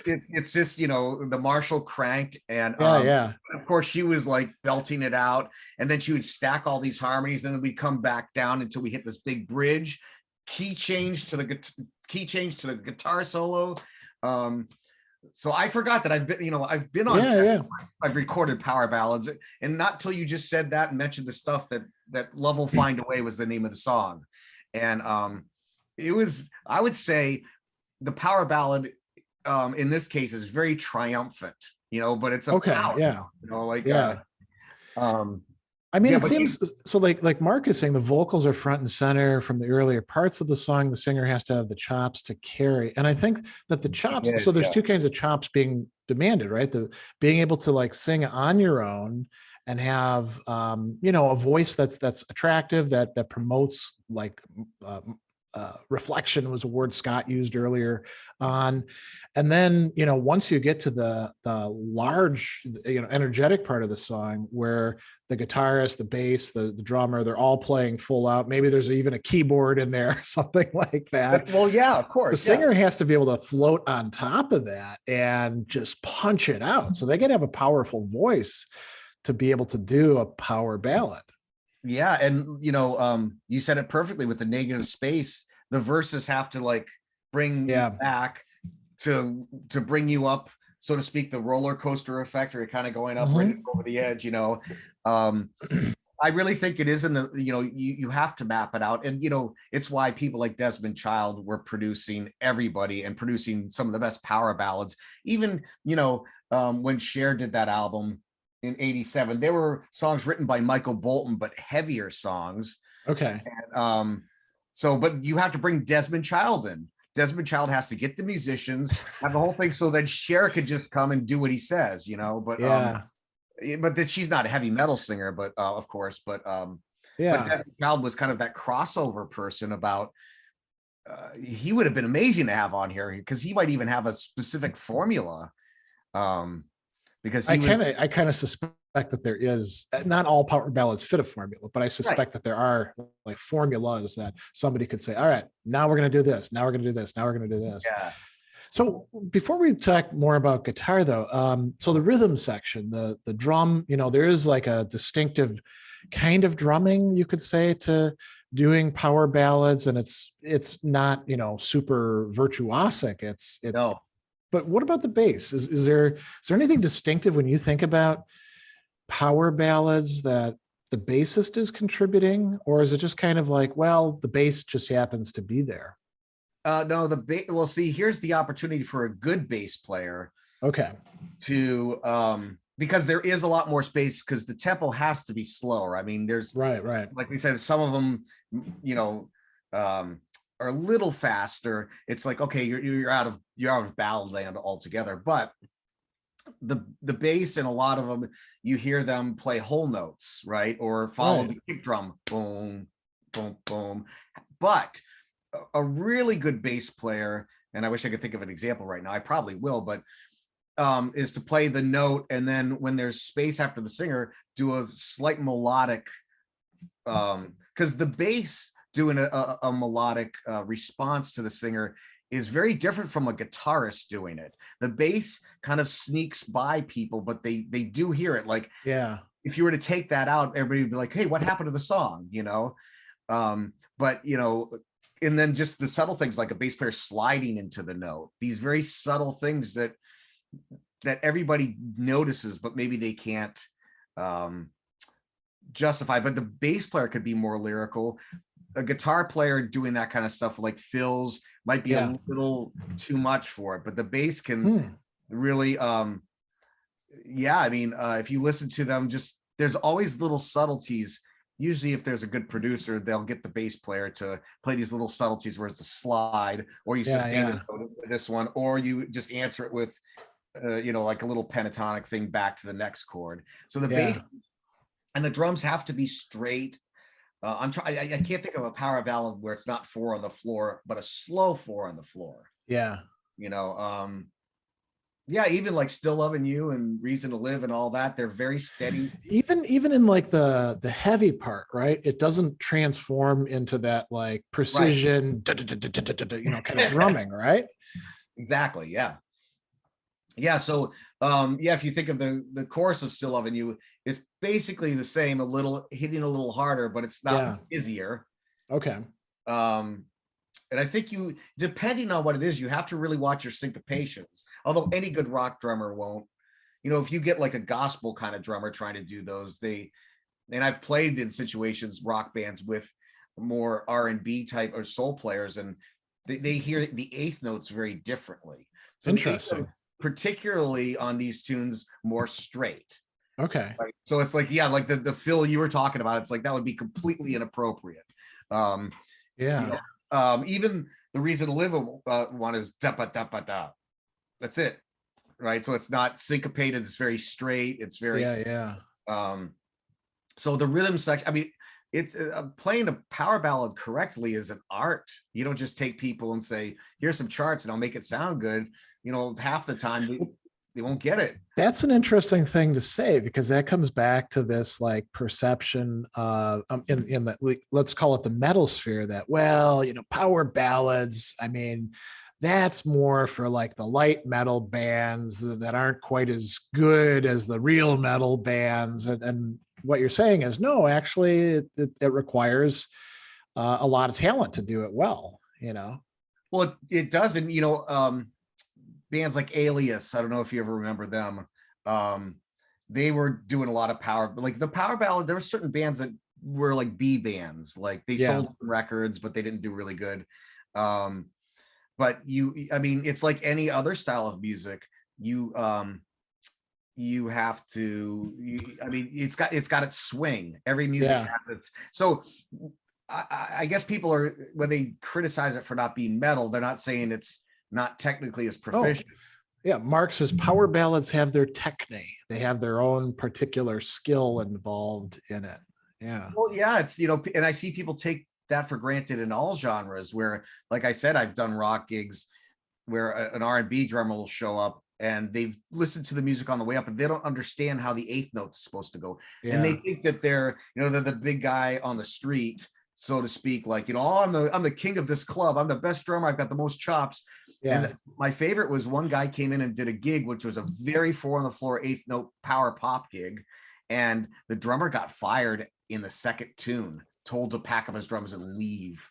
it's just, the Marshall cranked and of course she was like belting it out, and then she would stack all these harmonies, and then we'd come back down until we hit this big bridge, key change to the guitar solo. So I forgot that I've been on set. I've recorded power ballads, and not till you just said that and mentioned the stuff that Love Will Find a Way was the name of the song. And it was, I would say, the power ballad in this case is very triumphant, but it's a power, I mean, it seems so like Mark is saying, the vocals are front and center from the earlier parts of the song. The singer has to have the chops to carry. And I think that the chops, so there's two kinds of chops being demanded, right? The being able to like sing on your own and have, a voice that's attractive, that promotes like, reflection was a word Scott used earlier on. And then, once you get to the large, energetic part of the song where the guitarist, the bass, the drummer, they're all playing full out. Maybe there's even a keyboard in there, something like that. Well, yeah, of course. The singer has to be able to float on top of that and just punch it out. So they got to have a powerful voice to be able to do a power ballad. Yeah, and you said it perfectly with the negative space. The verses have to like bring you back to bring you up, so to speak, the roller coaster effect, or you're kind of going up right over the edge. I really think it is in the, you have to map it out, and it's why people like Desmond Child were producing everybody and producing some of the best power ballads. Even when Cher did that album in '87, there were songs written by Michael Bolton, but heavier songs. Okay. And, but you have to bring Desmond Child in. Desmond Child has to get the musicians, have the whole thing, so that Cher could just come and do what he says, but that she's not a heavy metal singer, but of course, but Desmond Child was kind of that crossover person about, he would have been amazing to have on here, because he might even have a specific formula. Because I kind of suspect that there is, not all power ballads fit a formula, but I suspect that there are like formulas that somebody could say, all right, now we're going to do this. Now we're going to do this. Now we're going to do this. Yeah. So before we talk more about guitar though, so the rhythm section, the drum, there is like a distinctive kind of drumming, you could say, to doing power ballads, and it's not, super virtuosic. It's no. But what about the bass? Is there anything distinctive when you think about power ballads that the bassist is contributing, or is it just kind of like, well, the bass just happens to be there? No, well, see, here's the opportunity for a good bass player. Okay. To because there is a lot more space because the tempo has to be slower. I mean, there's right. Like we said, some of them, are a little faster. It's like, okay, you're out of ballad land altogether. But the bass in a lot of them, you hear them play whole notes, right? Or follow the kick drum, boom, boom, boom. But a really good bass player, and I wish I could think of an example right now. I probably will, but is to play the note, and then when there's space after the singer, do a slight melodic, because the bass doing a melodic response to the singer is very different from a guitarist doing it. The bass kind of sneaks by people, but they do hear it. Like, yeah, if you were to take that out, everybody would be like, hey, what happened to the song? But and then just the subtle things like a bass player sliding into the note, these very subtle things that everybody notices, but maybe they can't justify. But the bass player could be more lyrical. A guitar player doing that kind of stuff like fills might be a little too much for it, but the bass can really if you listen to them, just there's always little subtleties. Usually if there's a good producer, they'll get the bass player to play these little subtleties where it's a slide, or you sustain this one, or you just answer it with like a little pentatonic thing back to the next chord. So the bass and the drums have to be straight. I can't think of a power ballad where it's not 4 on the floor, but a slow 4 on the floor. Yeah. Even like Still Loving You and Reason to Live and all that, they're very steady. Even in like the heavy part, right? It doesn't transform into that like precision, kind of drumming, right? Exactly. Yeah. Yeah. So, if you think of the chorus of Still Loving You, it's basically the same, hitting a little harder, but it's not busier. Okay. And I think depending on what it is, you have to really watch your syncopations. Although any good rock drummer won't. If you get like a gospel kind of drummer trying to do those, and I've played in situations, rock bands with more R&B type or soul players, and they hear the eighth notes very differently. So interesting. Particularly on these tunes, more straight. Okay. Right? So it's like, like the fill you were talking about, it's like that would be completely inappropriate. Even the Reason to Live one is da ba da ba da. That's it, right? So it's not syncopated. It's very straight. It's very so the rhythm section. I mean, it's playing a power ballad correctly is an art. You don't just take people and say, "Here's some charts and I'll make it sound good." Half the time they won't get it. That's an interesting thing to say, because that comes back to this like perception in the, let's call it the metal sphere, that, power ballads, I mean, that's more for like the light metal bands that aren't quite as good as the real metal bands. And what you're saying is, no, actually it requires a lot of talent to do it well, Well, it does. And, bands like Alias, I don't know if you ever remember them. They were doing a lot of power, like the power ballad. There were certain bands that were like B bands, like they sold some records, but they didn't do really good. But it's like any other style of music. You have to. It's got its swing. Every music has its. So I guess people are, when they criticize it for not being metal, they're not saying it's not technically as proficient. Mark says power ballads have their techne. They have their own particular skill involved in it. It's and I see people take that for granted in all genres, where, like I said, I've done rock gigs where an R&B drummer will show up and they've listened to the music on the way up and they don't understand how the eighth note is supposed to go. And they think that they're the big guy on the street, so to speak, like, I'm the king of this club. I'm the best drummer. I've got the most chops. And my favorite was one guy came in and did a gig, which was a very 4 on the floor, eighth note power pop gig. And the drummer got fired in the second tune, told to pack up his drums and leave.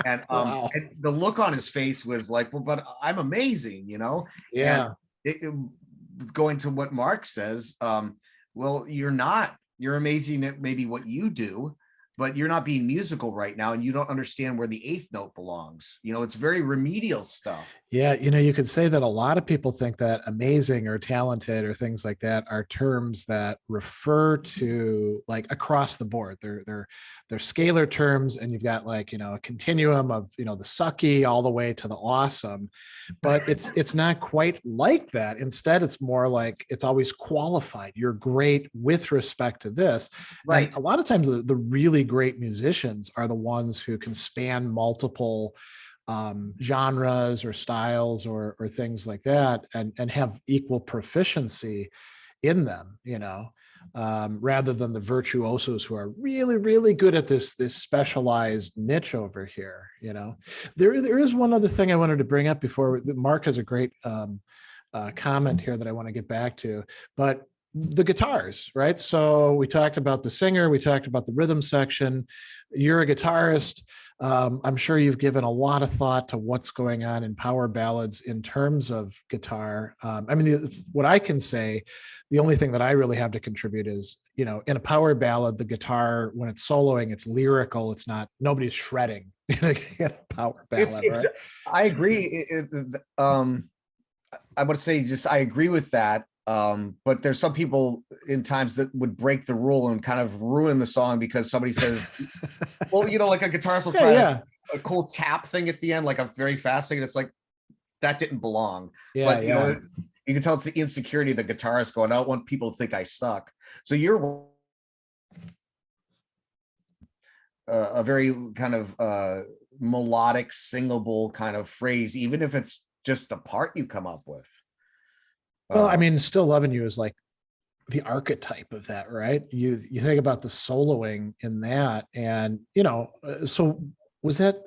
And, and the look on his face was like, well, but I'm amazing, And going to what Mark says, well, you're not. you're amazing at maybe what you do, but you're not being musical right now, and you don't understand where the eighth note belongs. You know, it's very remedial stuff. Yeah, you know, you could say that a lot of people think that amazing or talented or things like that are terms that refer to like across the board. They're scalar terms, and you've got like, you know, a continuum of, you know, the sucky all the way to the awesome. But it's not quite like that. Instead, it's more like it's always qualified. You're great with respect to this. Right. And a lot of times the really great musicians are the ones who can span multiple genres or styles or things like that, and have equal proficiency in them, you know, rather than the virtuosos who are really, really good at this specialized niche over here. You know, there is one other thing I wanted to bring up before. Mark has a great comment here that I want to get back to, but the guitars, right? So we talked about the singer, we talked about the rhythm section. You're a guitarist. I'm sure you've given a lot of thought to what's going on in power ballads in terms of guitar. I mean, what I can say, the only thing that I really have to contribute is, you know, in a power ballad, the guitar, when it's soloing, it's lyrical. It's not, nobody's shredding in a power ballad, right? I agree. I would say just, I agree with that. But there's some people in times that would break the rule and kind of ruin the song because somebody says, well, you know, like a guitarist will try a cool tap thing at the end, like a very fast thing, and it's like, that didn't belong. But you know, you can tell it's the insecurity of the guitarist going, I don't want people to think I suck. So you're a very kind of melodic, singable kind of phrase, even if it's just the part you come up with. Well, I mean, Still Loving You is like the archetype of that, right? You think about the soloing in that, and you know, so was that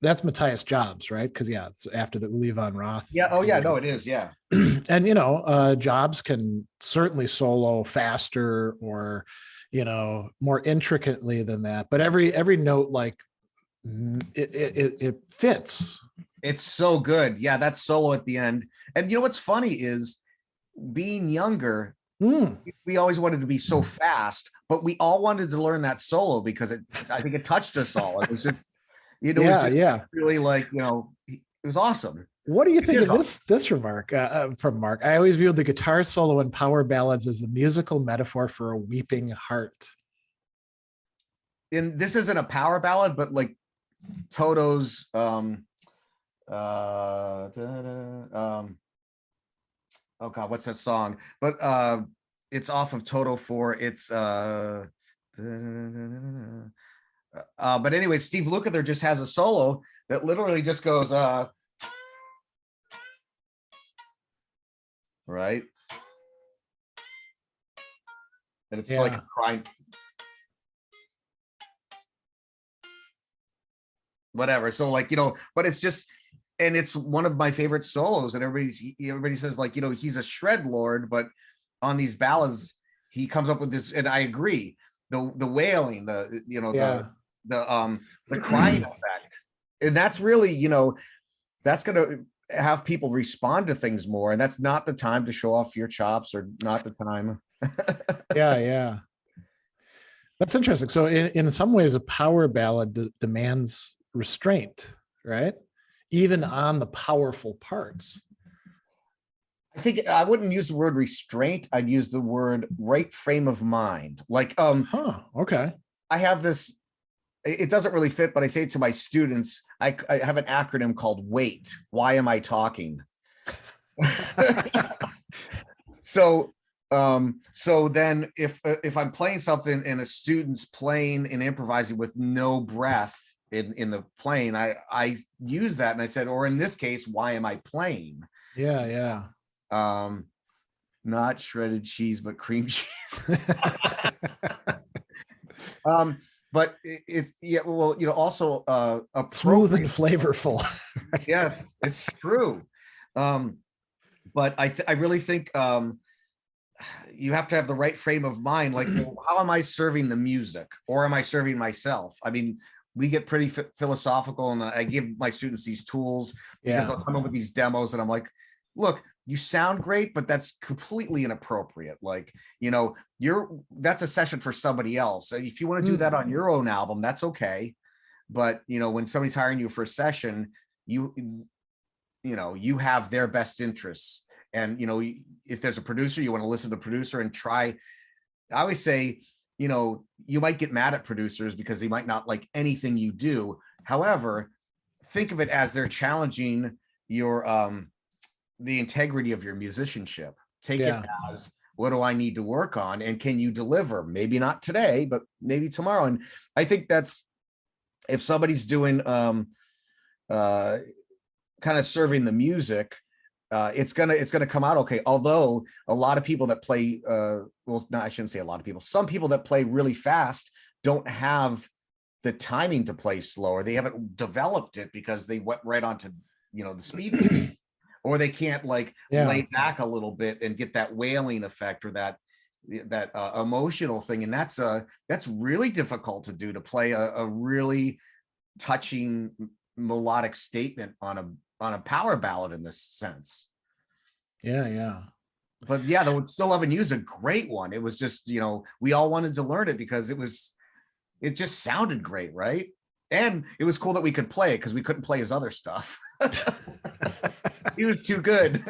that's Matthias Jobs, right? Because yeah, it's after the Levon Roth. Yeah. Oh yeah, no, it is. Yeah. And you know, Jobs can certainly solo faster or, you know, more intricately than that. But every note, like it fits. It's so good. Yeah, that solo at the end. And you know what's funny is, being younger, we always wanted to be so fast, but we all wanted to learn that solo because I think it touched us all. It was just, you know, really like, you know, it was awesome. What do you think of this remark from Mark? I always viewed the guitar solo in power ballads as the musical metaphor for a weeping heart. And this isn't a power ballad, but like Toto's oh god, what's that song? But it's off of Toto 4. It's but anyway, Steve Lukather just has a solo that literally just goes right, and it's like a crying whatever. So like, you know, but it's just, and it's one of my favorite solos, and everybody says like, you know, he's a shred lord, but on these ballads he comes up with this, and I agree, the wailing, the, you know, the crying effect, and that's really, you know, that's gonna have people respond to things more, and that's not the time to show off your chops, or not the time. yeah That's interesting. So in some ways a power ballad demands restraint, right? Even on the powerful parts. I think I wouldn't use the word restraint. I'd use the word right frame of mind. Like, okay. I have this, it doesn't really fit, but I say it to my students. I have an acronym called WAIT. Why am I talking? So then if I'm playing something and a student's playing and improvising with no breath in the playing, I use that, and I said, or in this case, why am I playing? Yeah. Not shredded cheese, but cream cheese. But it's, yeah, well, you know, also smooth and flavorful. Yes, it's true. But I really think you have to have the right frame of mind. Like, well, how am I serving the music, or am I serving myself? I mean, we get pretty philosophical, and I give my students these tools because they'll come up with these demos, and I'm like, look, you sound great, but that's completely inappropriate. Like, that's a session for somebody else. If you want to do that on your own album, that's okay. But, when somebody's hiring you for a session, you have their best interests. And, if there's a producer, you want to listen to the producer and try. I always say, you might get mad at producers because they might not like anything you do. However, think of it as they're challenging your the integrity of your musicianship. Take it as, what do I need to work on, and can you deliver? Maybe not today, but maybe tomorrow. And I think that's, if somebody's doing kind of serving the music, it's gonna come out okay. Although a lot of people that play, I shouldn't say a lot of people. Some people that play really fast don't have the timing to play slower. They haven't developed it because they went right onto the speed, or they can't lay back a little bit and get that wailing effect or that emotional thing. And that's really difficult to do, to play a really touching melodic statement on a power ballad in this sense. But the Still Loving You is a great one. It was just, we all wanted to learn it because it just sounded great, right? And it was cool that we could play it because we couldn't play his other stuff. He was too good.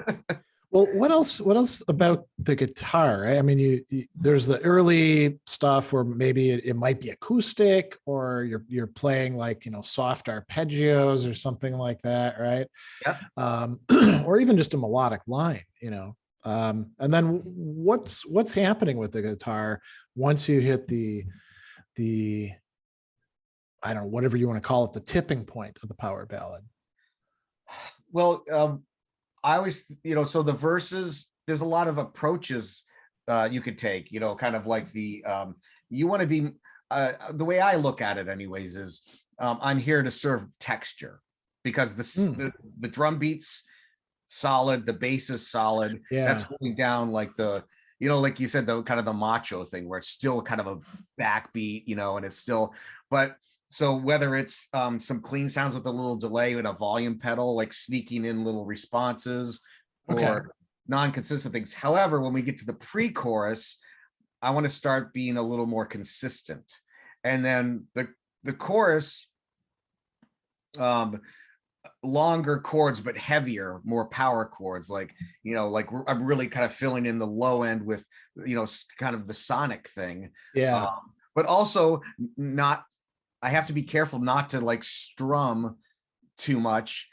Well, what else about the guitar? Right? I mean, there's the early stuff where maybe it might be acoustic, or you're playing soft arpeggios or something like that, right? Yeah. Or even just a melodic line, and then what's happening with the guitar once you hit the I don't know, whatever you want to call it, the tipping point of the power ballad? Well, I always, so the verses, there's a lot of approaches you could take, kind of like you want to be, the way I look at it anyways is, I'm here to serve texture, because the drum beats solid, the bass is solid. That's holding down like like you said, the kind of the macho thing where it's still kind of a backbeat, and it's still, but so whether it's some clean sounds with a little delay and a volume pedal, like sneaking in little responses, or non-consistent things. However, when we get to the pre-chorus, I want to start being a little more consistent. And then the chorus, longer chords, but heavier, more power chords, like I'm really kind of filling in the low end with, kind of the sonic thing. But also I have to be careful not to strum too much,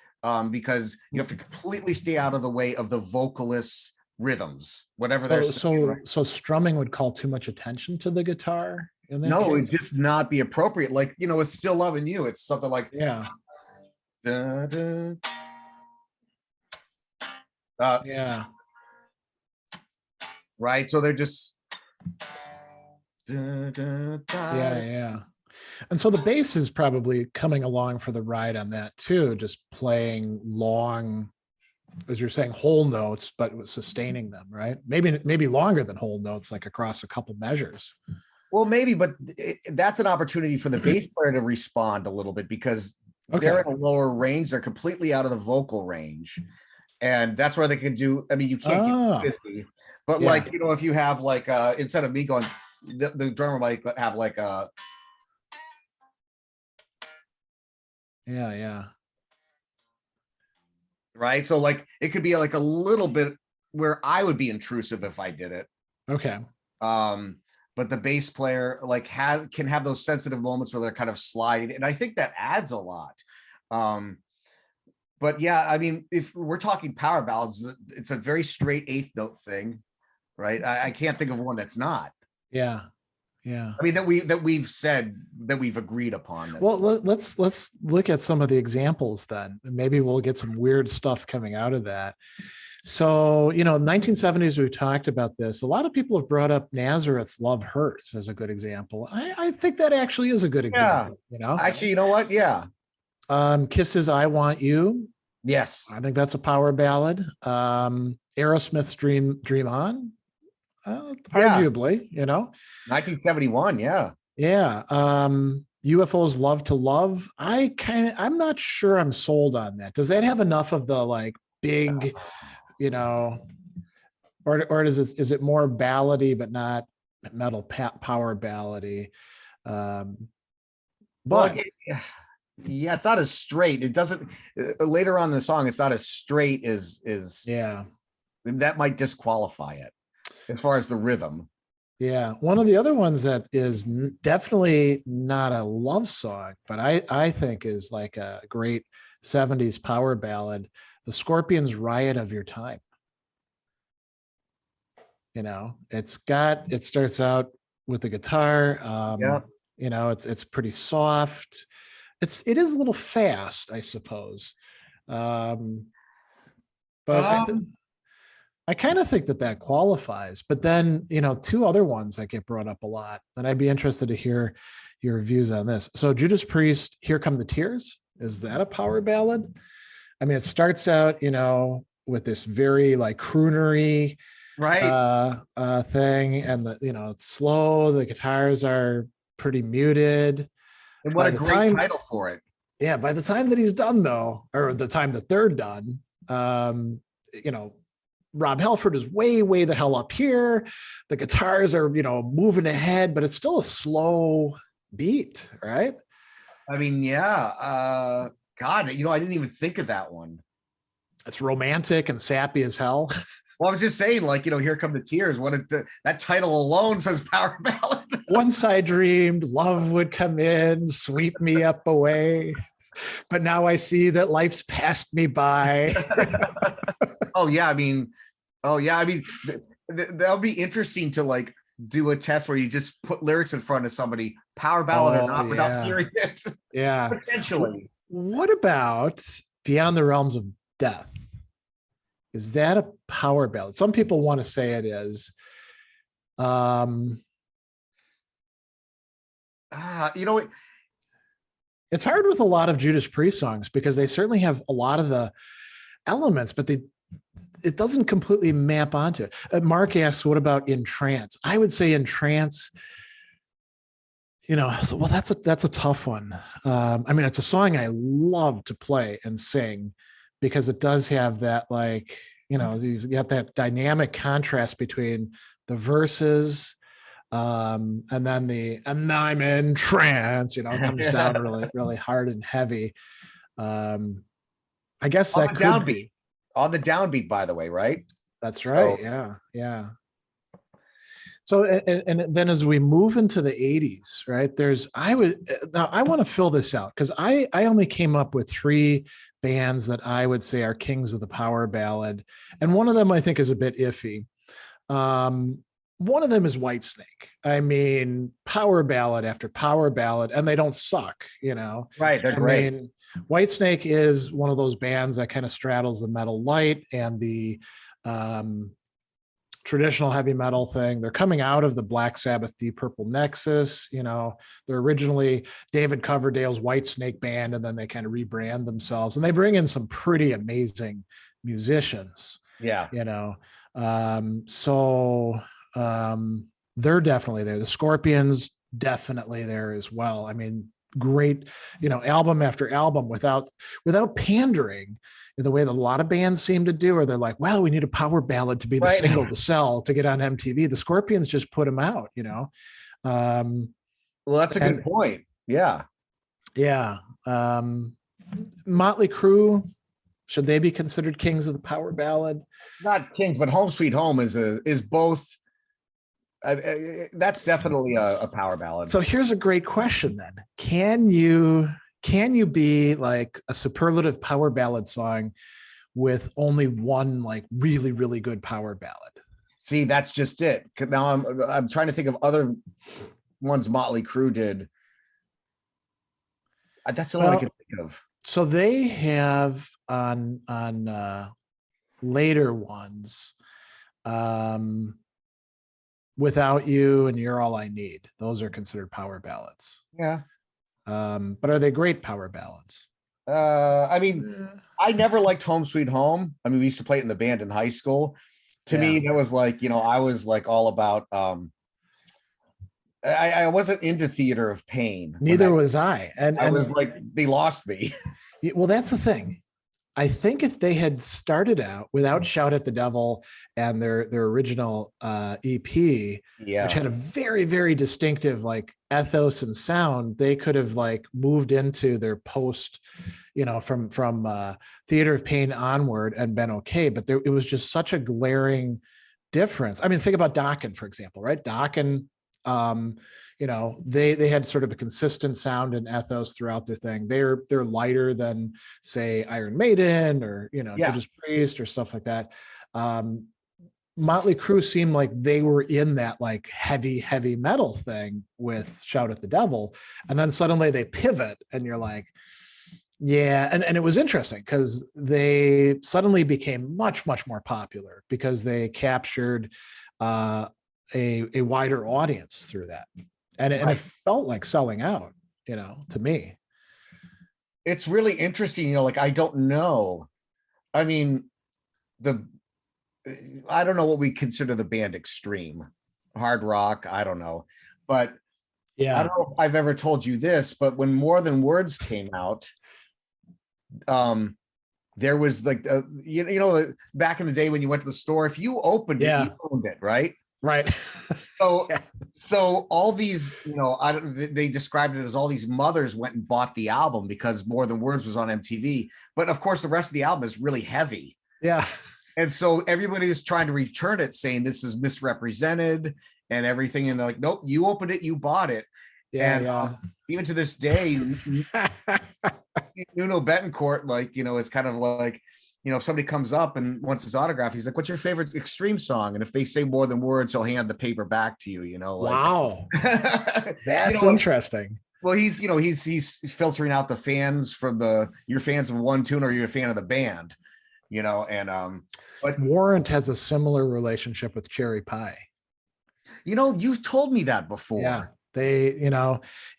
because you have to completely stay out of the way of the vocalist's rhythms, whatever they're saying, right? So strumming would call too much attention to the guitar in that No, case? it'd just not be appropriate. With Still Loving You, it's something like da, da. Right, so they're just da, da, da. And so the bass is probably coming along for the ride on that too, just playing long, as you're saying, whole notes, but sustaining them, right? Maybe longer than whole notes, like across a couple measures. Well, maybe, but that's an opportunity for the bass player to respond a little bit, because they're in a lower range. They're completely out of the vocal range. And that's where they can do, I mean, you can't get 50, but if you have instead of me going, the drummer might have right. So it could be a little bit where I would be intrusive if I did it. But the bass player can have those sensitive moments where they're kind of sliding, and I think that adds a lot. But I mean, if we're talking power ballads, it's a very straight eighth note thing, right? I can't think of one that's not. I mean, that we've said, that we've agreed upon. Well, let's look at some of the examples then. Maybe we'll get some weird stuff coming out of that. So, in the 1970s, we talked about this. A lot of people have brought up Nazareth's Love Hurts as a good example. I think that actually is a good example. Actually, you know what? Yeah. Kiss's I Want You. Yes. I think that's a power ballad. Aerosmith's Dream On. Arguably, 1971. UFO's Love to Love. I'm not sure I'm sold on that. Does that have enough of the big you know, or is it more ballady but not metal power ballady? But yeah, it's not as straight. It doesn't later on in the song, it's not as straight as that might disqualify it as far as the rhythm. Yeah, one of the other ones that is definitely not a love song, but I think is like a great 70s power ballad, the Scorpions' Riot of Your Time. You know, it starts out with the guitar. You know, it's pretty soft. It is a little fast, I suppose. But I kind of think that qualifies. But then, you know, two other ones that get brought up a lot, and I'd be interested to hear your views on this. So Judas Priest, Here Come the Tears. Is that a power ballad? I mean, it starts out, you know, with this very like croonery thing, and the, you know, it's slow. The guitars are pretty muted. And what a great title for it. Yeah, by the time that he's done though, or the time that they're done, you know, Rob Halford is way the hell up here. The guitars are, you know, moving ahead, but it's still a slow beat, right? I mean, yeah. God, you know, I didn't even think of that one. It's romantic and sappy as hell. Well, I was just saying, like, you know, Here Come the Tears. That title alone says power ballad. Once I dreamed love would come in, sweep me up away, but now I see that life's passed me by. Oh yeah, I mean, that'll be interesting to like do a test where you just put lyrics in front of somebody, power ballad or not, without hearing it. Yeah, potentially. What about Beyond the Realms of Death? Is that a power ballad? Some people want to say it is. You know, it's hard with a lot of Judas Priest songs because they certainly have a lot of the elements, but it doesn't completely map onto it. Mark asks, what about In Trance? I would say In Trance, you know, well, that's a tough one. I mean, it's a song I love to play and sing because it does have that, like, you know, you got that dynamic contrast between the verses and then and I'm in trance, you know, it comes down really hard and heavy. I guess that could be on the downbeat, by the way, right? That's right. Yeah. So, and then as we move into the 80s, right, I want to fill this out because I only came up with 3 bands that I would say are kings of the power ballad. And one of them I think is a bit iffy. One of them is Whitesnake. I mean, power ballad after power ballad, and they don't suck, you know? Right, they're great. I mean, Whitesnake is one of those bands that kind of straddles the metal light and the traditional heavy metal thing. They're coming out of the Black Sabbath Deep Purple Nexus. You know, they're originally David Coverdale's Whitesnake band, and then they kind of rebrand themselves, and they bring in some pretty amazing musicians. Yeah. You know, they're definitely there. The Scorpions definitely there as well. I mean, great, you know, album after album without pandering in the way that a lot of bands seem to do, or they're like, well, we need a power ballad to be the single to sell to get on MTV. The Scorpions just put them out, you know. Well, that's a good point. Yeah. Motley Crue, should they be considered kings of the power ballad? Not kings, but Home Sweet Home is both. That's definitely a power ballad. So here's a great question then. Can you be like a superlative power ballad song with only one like really good power ballad? See, that's just it. Now I'm trying to think of other ones Motley Crue did. That's the one I can think of. So they have on later ones, Without You and You're All I Need. Those are considered power ballads. Yeah. But are they great power ballads? I mean, I never liked Home Sweet Home. I mean, we used to play it in the band in high school. To me, that was like, you know, I was like all about I wasn't into Theater of Pain. Neither was I. And I was like, they lost me. Well, that's the thing. I think if they had started out without Shout at the Devil and their original EP, which had a very, very distinctive like ethos and sound, they could have like moved into their post, from Theater of Pain onward and been okay. But it was just such a glaring difference. I mean, think about Dokken, for example, right? Dokken, they had sort of a consistent sound and ethos throughout their thing. They're lighter than say Iron Maiden or Judas Priest or stuff like that. Motley Crue seemed like they were in that like heavy metal thing with Shout at the Devil, and then suddenly they pivot and you're like, yeah. And it was interesting because they suddenly became much more popular because they captured a wider audience through that. And it felt like selling out, to me. It's really interesting, like, I don't know. I mean, I don't know what we consider the band extreme. Hard rock, I don't know. But yeah, I don't know if I've ever told you this, but when More Than Words came out, there was like, back in the day when you went to the store, if you opened it, you owned it, right? Right. So all these, they described it as all these mothers went and bought the album because More Than Words was on MTV. But of course, the rest of the album is really heavy. Yeah. And so everybody is trying to return it, saying this is misrepresented and everything. And they're like, nope, you opened it, you bought it. Yeah. And even to this day, Nuno Betancourt, is kind of like, if somebody comes up and wants his autograph, he's like, what's your favorite extreme song? And if they say More Than Words, he'll hand the paper back to you, Wow. That's interesting. Well, he's filtering out the fans from you're fans of one tune or you're a fan of the band, but Warrant has a similar relationship with Cherry Pie. You've told me that before. Yeah. They,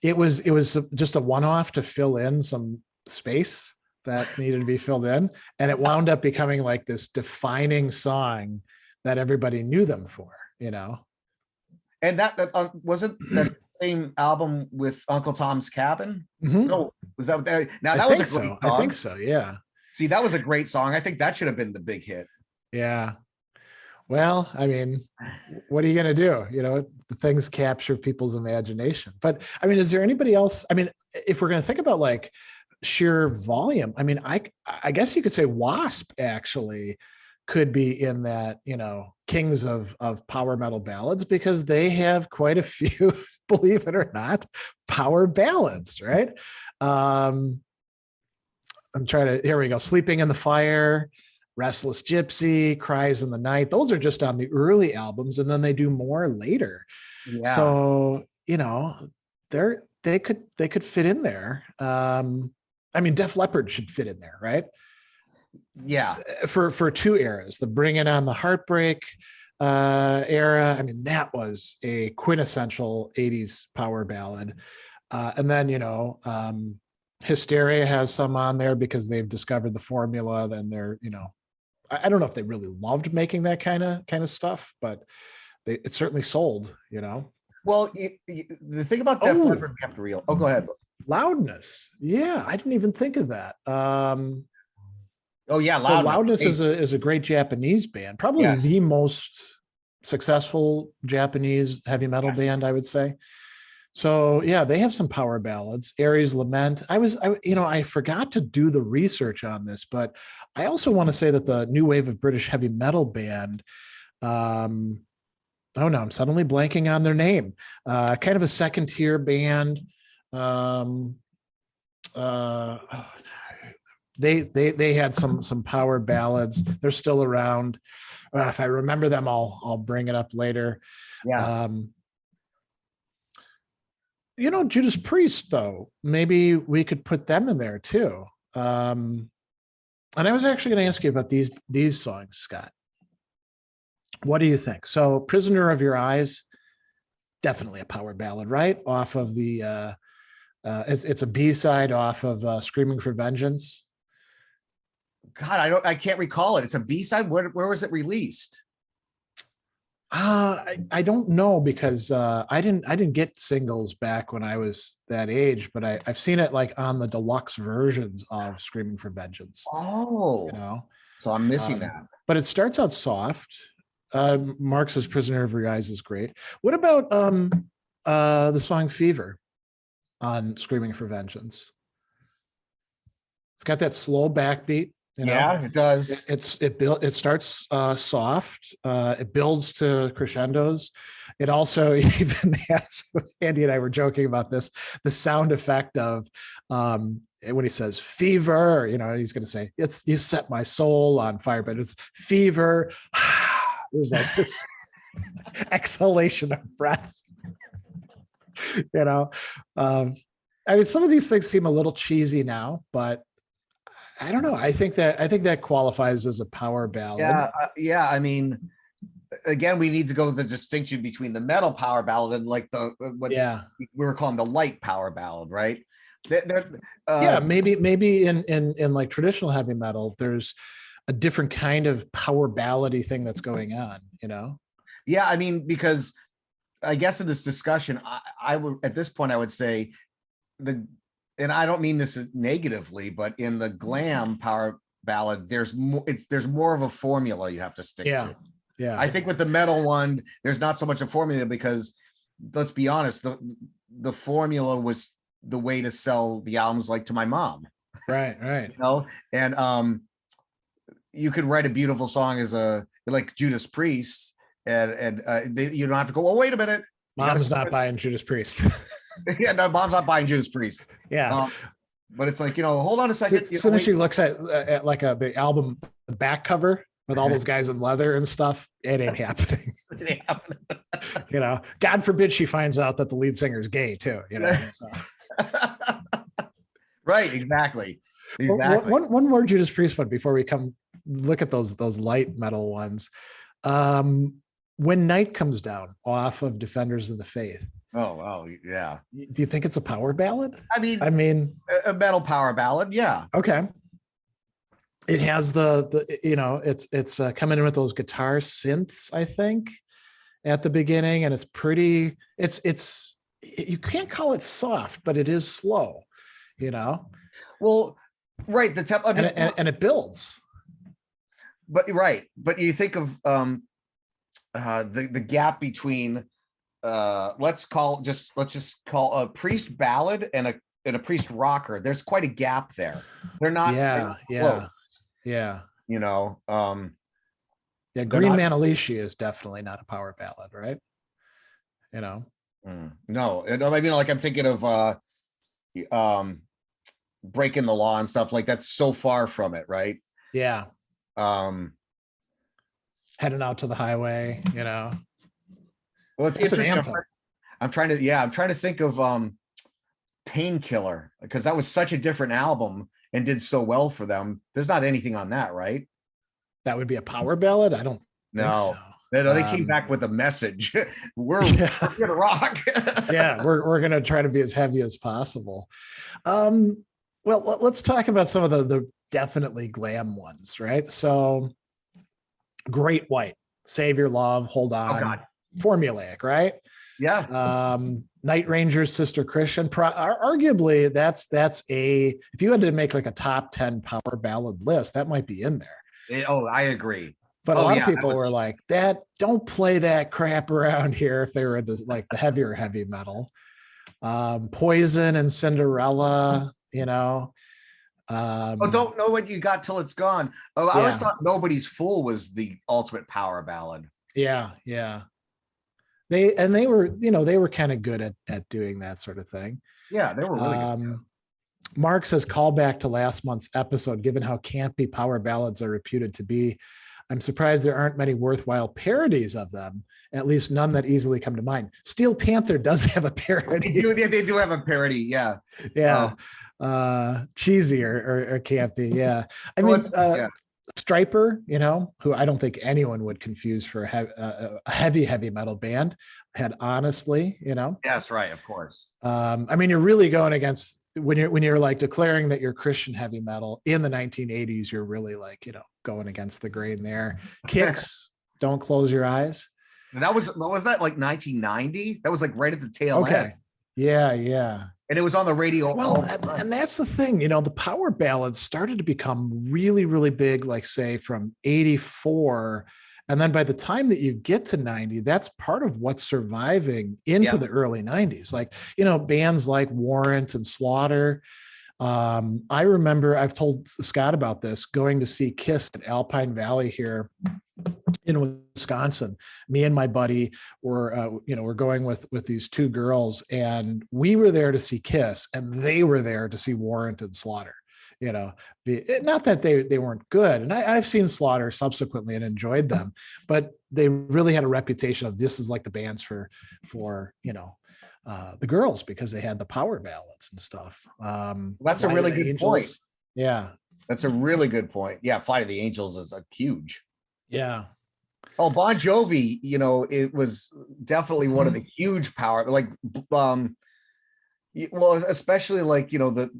it was just a one-off to fill in some space that needed to be filled in, and it wound up becoming like this defining song that everybody knew them for, And that wasn't that same album with Uncle Tom's Cabin? Mm-hmm. No, was that now? That was a great song. I think so. Yeah. See, that was a great song. I think that should have been the big hit. Yeah. Well, I mean, what are you going to do? The things capture people's imagination. But I mean, is there anybody else? I mean, if we're going to think about like sheer volume, I mean, I guess you could say Wasp actually could be in that, kings of power metal ballads, because they have quite a few, believe it or not, power ballads, right? I'm trying to, here we go. Sleeping in the Fire, Restless Gypsy, Cries in the Night. Those are just on the early albums, and then they do more later. Yeah. So, they could fit in there. I mean, Def Leppard should fit in there, right? Yeah. For two eras, the Bring It On the Heartbreak era. I mean, that was a quintessential 80s power ballad. And then, Hysteria has some on there because they've discovered the formula. Then they're, I don't know if they really loved making that kind of stuff, but it certainly sold, Well, the thing about Def Leppard, we have to real. Oh, go ahead. Loudness. Yeah, I didn't even think of that. Oh yeah, Loudness. is a great Japanese band, probably the most successful Japanese heavy metal band, I would say. So yeah, they have some power ballads. Aries Lament. I forgot to do the research on this, but I also want to say that the new wave of British heavy metal band, oh no, I'm suddenly blanking on their name. Kind of a second tier band. They had some power ballads. They're still around. If I remember them, I'll bring it up later. Yeah. Judas Priest, though, maybe we could put them in there too. And I was actually going to ask you about these songs, Scott. What do you think? So, Prisoner of Your Eyes, definitely a power ballad, right? Off of the, it's a B-side off of Screaming for Vengeance. God, I can't recall it. It's a B-side. Where was it released? I don't know because I didn't get singles back when I was that age, but I've seen it like on the deluxe versions of Screaming for Vengeance. Oh, so I'm missing that. But it starts out soft. Marx's Prisoner of Your Eyes is great. What about the song Fever on Screaming for Vengeance? It's got that slow backbeat. Yeah, it does. It starts soft. It builds to crescendos. It also even has, Andy and I were joking about this, the sound effect of when he says fever, he's going to say, you set my soul on fire, but it's fever. There's like this exhalation of breath. I mean, some of these things seem a little cheesy now, but I don't know. I think that qualifies as a power ballad. Yeah. I mean, again, we need to go with the distinction between the metal power ballad and like what we were calling the light power ballad, right? Maybe in like traditional heavy metal, there's a different kind of power ballady thing that's going on. Yeah, I mean, because I guess in this discussion, I would at this point I would say and I don't mean this negatively, but in the glam power ballad, there's more of a formula you have to stick to. Yeah. I think with the metal one, there's not so much a formula because let's be honest, the formula was the way to sell the albums like to my mom. Right. And you could write a beautiful song as like Judas Priest and you don't have to go, well, wait a minute. Mom's not buying Judas Priest. Yeah, no, mom's not buying Judas Priest. Yeah. But it's like, hold on a second. As soon as she looks at like the album, the back cover with all those guys in leather and stuff, it ain't happening. God forbid she finds out that the lead singer is gay too, So. Right, exactly. One more Judas Priest one before we come look at those light metal ones. When Night Comes Down off of Defenders of the Faith. Oh, yeah. Do you think it's a power ballad? I mean, a metal power ballad, yeah. Okay. It has it's coming in with those guitar synths, I think, at the beginning, and it's pretty. It's you can't call it soft, but it is slow, Well, right. The tempo, and it builds. But but you think of the gap between let's just call a Priest ballad and a Priest rocker. There's quite a gap there. They're not. Yeah. Green Manalishi is definitely not a power ballad, right? No, I mean, like I'm thinking of Breaking the Law and stuff like that's so far from it, right? Yeah. Heading Out to the Highway, Well, it's interesting. I'm trying to think of Painkiller because that was such a different album and did so well for them. There's not anything on that, right? That would be a power ballad? I don't think so. No, they came back with a message. We're gonna rock. Yeah, we're gonna try to be as heavy as possible. Well, let's talk about some of the definitely glam ones, right? So Great White, Save Your Love, Hold On. Oh, God. Formulaic, right? Yeah. Night Ranger's Sister Christian. Arguably, that's if you had to make like a top 10 power ballad list, that might be in there. I agree. But a lot of people were like, "That don't play that crap around here." If they were the heavier heavy metal, Poison and Cinderella, Don't know what you got till it's gone. I always thought Nobody's Fool was the ultimate power ballad. Yeah. They were kind of good at doing that sort of thing. Yeah, they were really good. Mark says, call back to last month's episode, given how campy power ballads are reputed to be. I'm surprised there aren't many worthwhile parodies of them, at least none that easily come to mind. Steel Panther does have a parody. They do have a parody, yeah. Yeah. Cheesy or campy, yeah. I mean, Striper, who I don't think anyone would confuse for a heavy metal band, had Honestly, Yes, right, of course. I mean, you're really going against when you're like declaring that you're Christian heavy metal in the 1980s, you're really like, going against the grain there. Kicks, Don't Close Your Eyes. And that was that like 1990? That was like right at the tail end. Yeah. And it was on the radio. Well, and that's the thing, the power ballads started to become really, really big, like say from 84. And then by the time that you get to 90, that's part of what's surviving into the early 90s. Like, bands like Warrant and Slaughter. I remember, I've told Scott about this, going to see Kiss at Alpine Valley here in Wisconsin. Me and my buddy were going with these two girls, and we were there to see Kiss, and they were there to see Warrant and Slaughter. Not that they weren't good, and I've seen Slaughter subsequently and enjoyed them, but they really had a reputation of this is like the bands for the girls, because they had the power ballads and stuff. That's a really good point. Yeah, that's a really good point. Yeah, Flight of the Angels is a huge. Yeah. Oh, Bon Jovi, it was definitely one of the huge power, like, well, especially like, the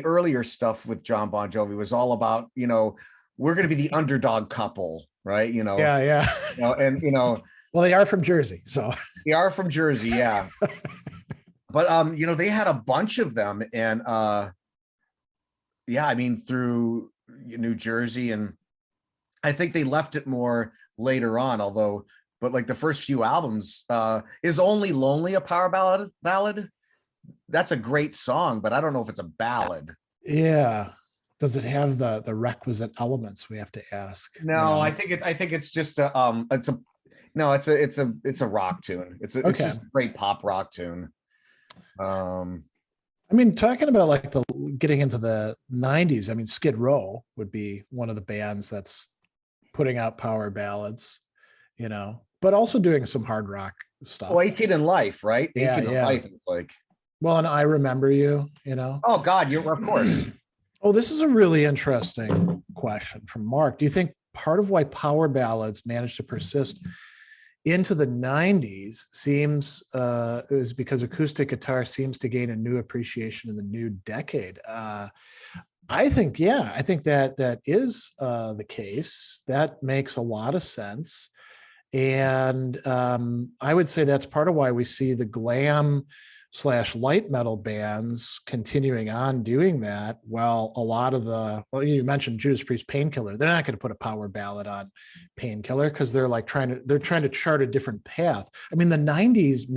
earlier stuff with John Bon Jovi was all about, we're going to be the underdog couple, right? Yeah. And, well, they are from Jersey, so. They are from Jersey, yeah. But, they had a bunch of them, and, through New Jersey, and I think they left it more later on, but like the first few albums, Is Only Lonely a power ballad? That's a great song, but I don't know if it's a ballad. Yeah. Does it have the requisite elements, we have to ask? No, I think it's just a rock tune. It's just a great pop rock tune. Talking about like getting into the 90s, Skid Row would be one of the bands that's putting out power ballads, but also doing some hard rock stuff. Oh, 18 in Life, right? 18 in Life is like. Well, and I Remember You, Oh God, of course. Oh, this is a really interesting question from Mark. Do you think part of why power ballads managed to persist into the 90s is because acoustic guitar seems to gain a new appreciation in the new decade? I think that is the case. That makes a lot of sense. And I would say that's part of why we see the glam / light metal bands continuing on doing that. Well, a lot of you mentioned Judas Priest Painkiller. They're not going to put a power ballad on Painkiller because they're like trying to chart a different path. The 90s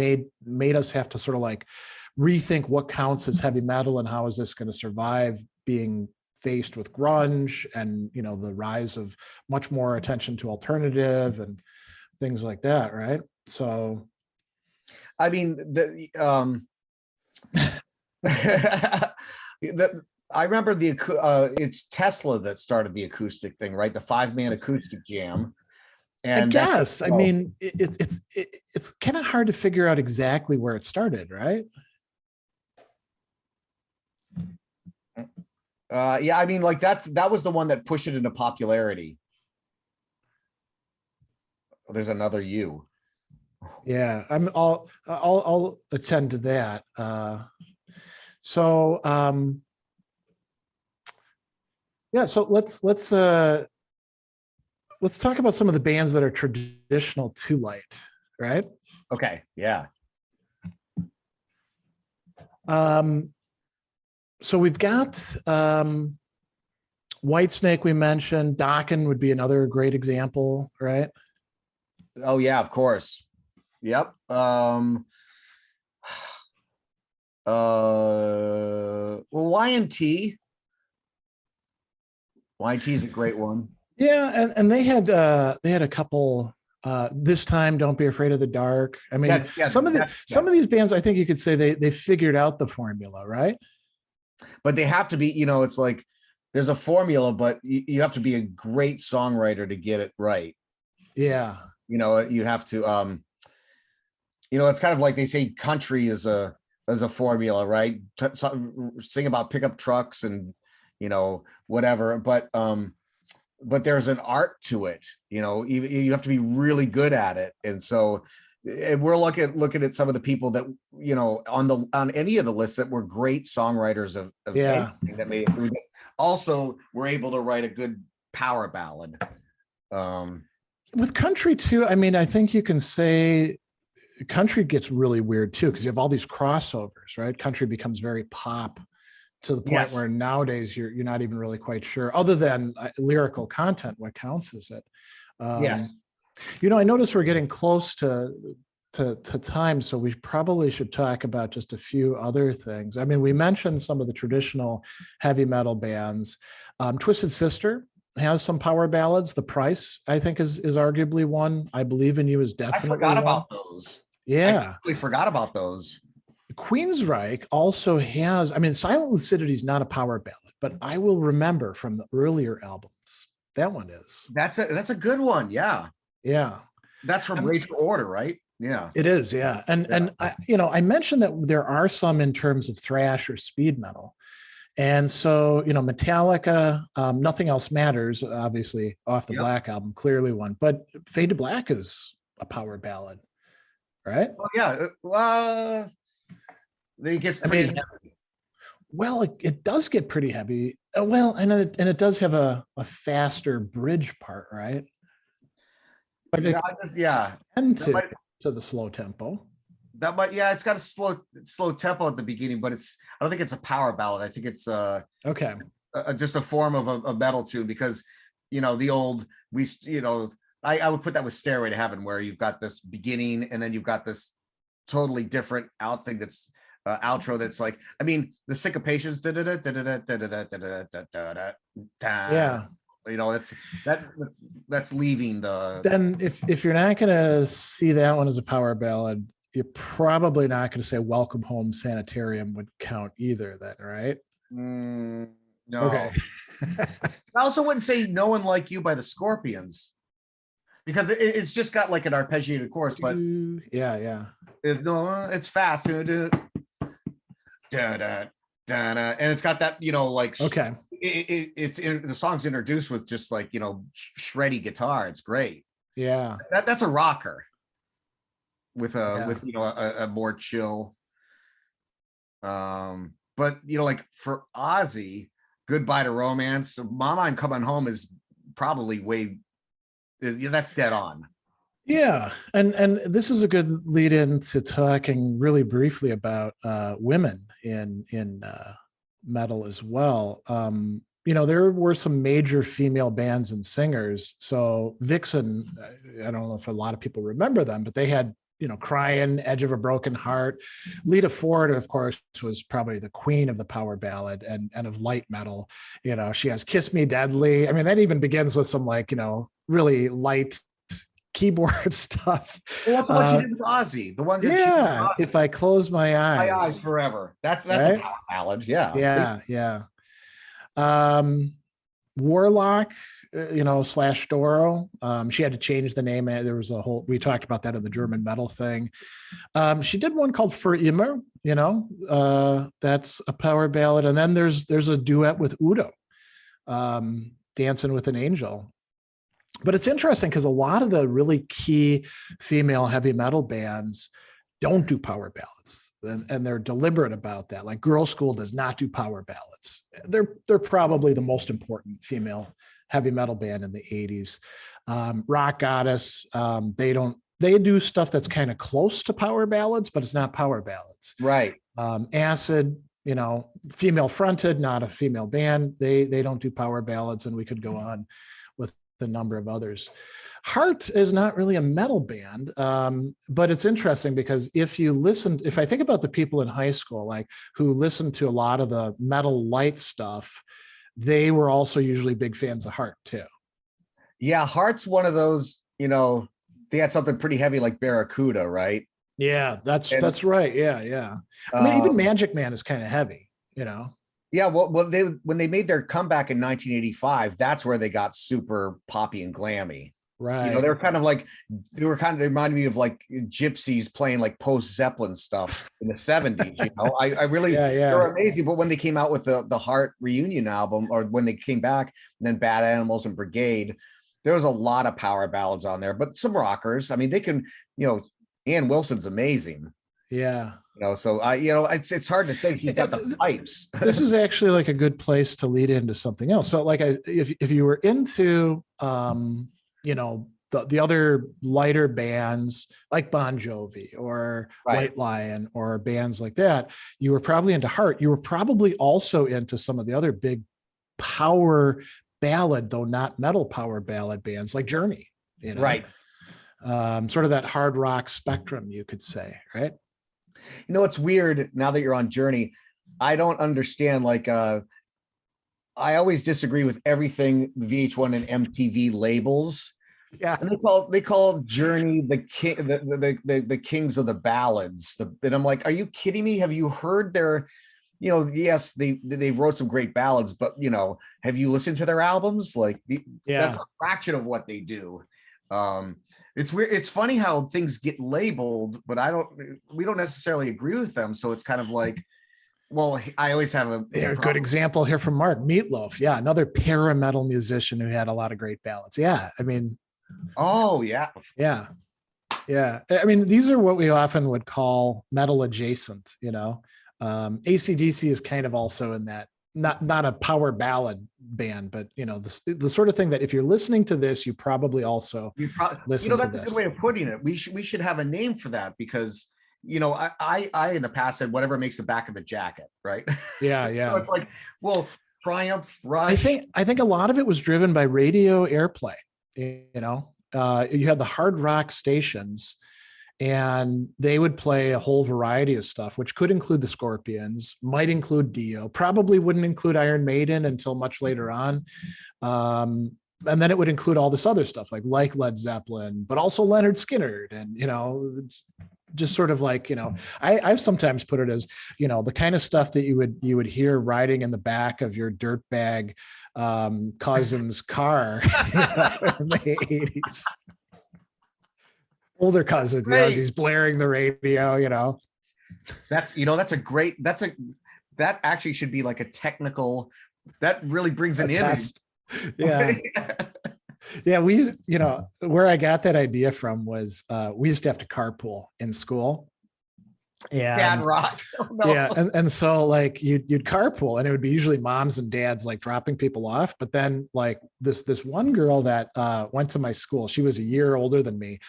made us have to sort of like rethink what counts as heavy metal and how is this going to survive being faced with grunge and the rise of much more attention to alternative and things like that, right? So I remember it's Tesla that started the acoustic thing, right? The 5-man acoustic jam. And I guess it's kind of hard to figure out exactly where it started, right? that was the one that pushed it into popularity. There's another you. Yeah, I'll attend to that. So let's talk about some of the bands that are traditional to light, right? Okay, yeah. So we've got Whitesnake we mentioned. Dokken would be another great example, right? Oh yeah, of course. Yep. Well, Y&T is a great one. Yeah, and they had a couple. This Time, Don't Be Afraid of the Dark. Some of these bands, I think you could say they figured out the formula, right? But they have to be, it's like there's a formula, but you have to be a great songwriter to get it right. Yeah. You have to, it's kind of like they say country is a formula, right? Sing about pickup trucks and, whatever. But there's an art to it, you have to be really good at it. And so we're looking at some of the people that, on any of the lists that were great songwriters of anything that also were able to write a good power ballad. with country too, I mean, I think you can say country gets really weird too, because you have all these crossovers, right? Country becomes very pop to the point where nowadays you're not even really quite sure, other than lyrical content, what counts as it. Yes. You know, I notice we're getting close to time, so we probably should talk about just a few other things. I mean, we mentioned some of the traditional heavy metal bands. Twisted Sister has some power ballads. The Price, I think, is arguably one. I Believe in You is definitely I forgot one. about those. Yeah. We forgot about those. Queensryche also has, I mean, Silent Lucidity is not a power ballad, but I will remember from the earlier albums. That one is. That's a good one. Yeah. Yeah. That's from Rage for Order, right? Yeah. It is. Yeah. And I, you know, I mentioned that there are some in terms of thrash or speed metal. And so, you know, Metallica, Nothing Else Matters, obviously off the Black album, clearly one, but Fade to Black is a power ballad, right? Oh, yeah. It gets pretty heavy. Well, it does get pretty heavy. Well, and it does have a faster bridge part, right? But and to the slow tempo. That might, it's got a slow tempo at the beginning, but I don't think it's a power ballad. I think it's just a form of a metal tune, because you know I would put that with Stairway to Heaven, where you've got this beginning and then you've got this totally different outro that's like, I mean, the syncopations, yeah, you know, that's leaving the. Then if you're not gonna see that one as a power ballad, you're probably not going to say Welcome Home Sanitarium would count either, then, right? No. Okay. I also wouldn't say No One Like You by the Scorpions, because it's just got like an arpeggiated chorus, but it's fast. And it's got that, you know, like, the song's introduced with just like, you know, shreddy guitar. It's great. Yeah. That's a rocker. With you know a more chill, but you know, like for Ozzy, Goodbye to Romance, Mama I'm Coming Home is probably that's dead on. Yeah, and this is a good lead into talking really briefly about women in metal as well. You know, there were some major female bands and singers. So Vixen, I don't know if a lot of people remember them, but they had, you know, Crying, Edge of a Broken Heart. Lita Ford, of course, was probably the queen of the power ballad and of light metal. You know, she has Kiss Me Deadly. I mean, that even begins with some, like, you know, really light keyboard stuff. Well, what she did with Ozzy, the one that If I Close My Eyes. My Eyes Forever. That's right? A power ballad. Yeah. Warlock, you know, / Doro. She had to change the name. There was we talked about that in the German metal thing. She did one called For Immer, you know, that's a power ballad. And then there's a duet with Udo, Dancing with an Angel. But it's interesting because a lot of the really key female heavy metal bands don't do power ballads, and they're deliberate about that. Like Girl School does not do power ballads. They're probably the most important female heavy metal band in the 80s. Rock Goddess, they do stuff that's kind of close to power ballads, but it's not power ballads. Right. Acid, you know, female fronted, not a female band. They don't do power ballads, and we could go on with the number of others. Heart is not really a metal band, but it's interesting because if I think about the people in high school, like who listened to a lot of the metal light stuff, they were also usually big fans of Heart too. Yeah, Heart's one of those, you know, they had something pretty heavy like Barracuda, right? Yeah, that's right. Yeah. I mean, even Magic Man is kind of heavy, you know. Yeah, well, when they made their comeback in 1985, that's where they got super poppy and glammy. Right. You know, they reminded me of like gypsies playing like post Zeppelin stuff in the 70s. You know, I really, they're amazing. But when they came out with the Heart reunion album, or when they came back, and then Bad Animals and Brigade, there was a lot of power ballads on there, but some rockers. I mean, they can, you know, Ann Wilson's amazing. Yeah. You know, so it's hard to say. He's got the pipes. This is actually like a good place to lead into something else. So like if you were into, you know, the other lighter bands like Bon Jovi or Right. White Lion or bands like that, you were probably into Heart. You were probably also into some of the other big power ballad, though not metal power ballad bands like Journey, you know, Right. Sort of that hard rock spectrum, you could say, right? You know, it's weird now that you're on Journey. I don't understand, like, I always disagree with everything VH1 and MTV labels. Yeah. And they call Journey the king, the kings of the ballads. And I'm like, are you kidding me? Have you heard their, you know, yes, they've wrote some great ballads, but you know, have you listened to their albums? Like, that's a fraction of what they do. It's weird. It's funny how things get labeled, but we don't necessarily agree with them. So it's kind of like, well, I always have a good example here from Mark Meatloaf. Yeah. Another para-metal musician who had a lot of great ballads. Yeah. I mean, oh yeah. Yeah. Yeah. I mean, these are what we often would call metal adjacent, you know. AC/DC is kind of also in that, not a power ballad band, but you know, the sort of thing that if you're listening to this, you probably also listen to this. That's a good way of putting it. We should have a name for that, because you know, I in the past said whatever makes the back of the jacket, right? Yeah, yeah. So it's like, well, Triumph, Rush. I think a lot of it was driven by radio airplay. You know, you had the hard rock stations, and they would play a whole variety of stuff, which could include the Scorpions, might include Dio, probably wouldn't include Iron Maiden until much later on. And then it would include all this other stuff like Led Zeppelin, but also Leonard Skinner, and you know, just sort of like, you know, I've sometimes put it as, you know, the kind of stuff that you would hear riding in the back of your dirtbag cousin's car in the 80s. Older cousin, you know, as he's blaring the radio, you know. That actually should be like a technical, that really brings an image. Yeah. Yeah, we, you know, where I got that idea from was we used to have to carpool in school. And Dad rock. Oh, no. Yeah, and so like you'd carpool, and it would be usually moms and dads like dropping people off. But then like this one girl that went to my school, she was a year older than me,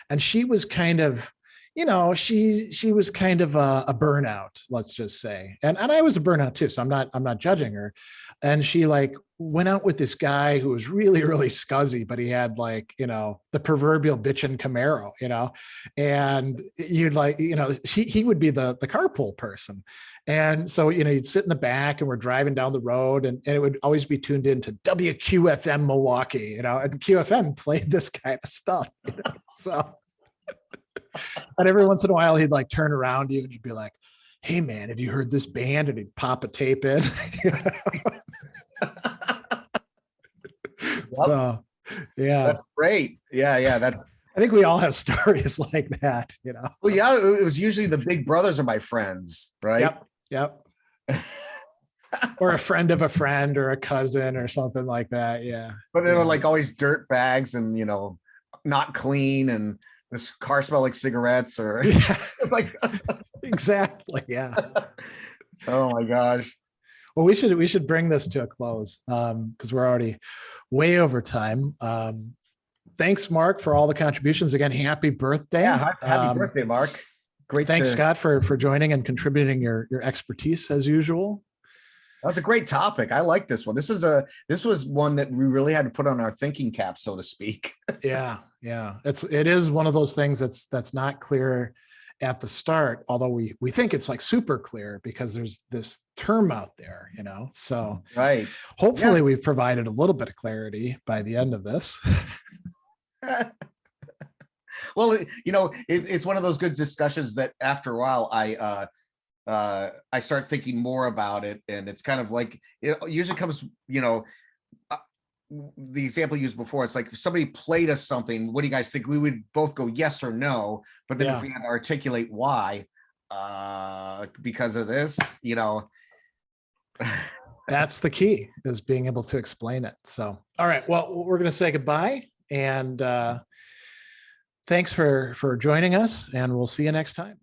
and she was kind of, you know, she was kind of a burnout, let's just say. And I was a burnout too, so I'm not judging her. And she like went out with this guy who was really, really scuzzy, but he had like, you know, the proverbial bitchin' Camaro, you know, and you'd like, you know, he would be the carpool person. And so, you know, you'd sit in the back and we're driving down the road, and it would always be tuned into WQFM Milwaukee, you know, and QFM played this kind of stuff, you know? So, and every once in a while he'd like turn around to you and you'd be like, hey man, have you heard this band? And he'd pop a tape in. So yeah, that's great. Yeah, that I think we all have stories like that, you know. Well, yeah, it was usually the big brothers of my friends, right? Yep. Or a friend of a friend or a cousin or something like that. Yeah, but they were like always dirt bags and, you know, not clean, and this car smelled like cigarettes, or like exactly. Yeah. Oh my gosh. Well, we should bring this to a close because we're already way over time. Thanks, Mark, for all the contributions. Again, happy birthday. Yeah, happy birthday, Mark. Great. Thanks, Scott, for joining and contributing your expertise as usual. That was a great topic. I like this one. This was one that we really had to put on our thinking cap, so to speak. Yeah. It is one of those things that's not clear at the start, although we think it's like super clear because there's this term out there, you know. So right. Hopefully we've provided a little bit of clarity by the end of this. Well, you know, it's one of those good discussions that after a while I start thinking more about it, and it's kind of like it usually comes, you know, the example used before, it's like if somebody played us something, what do you guys think? We would both go yes or no, but then if we had to articulate why, because of this, you know. That's the key, is being able to explain it. So, all right, well, we're going to say goodbye, and thanks for joining us, and we'll see you next time.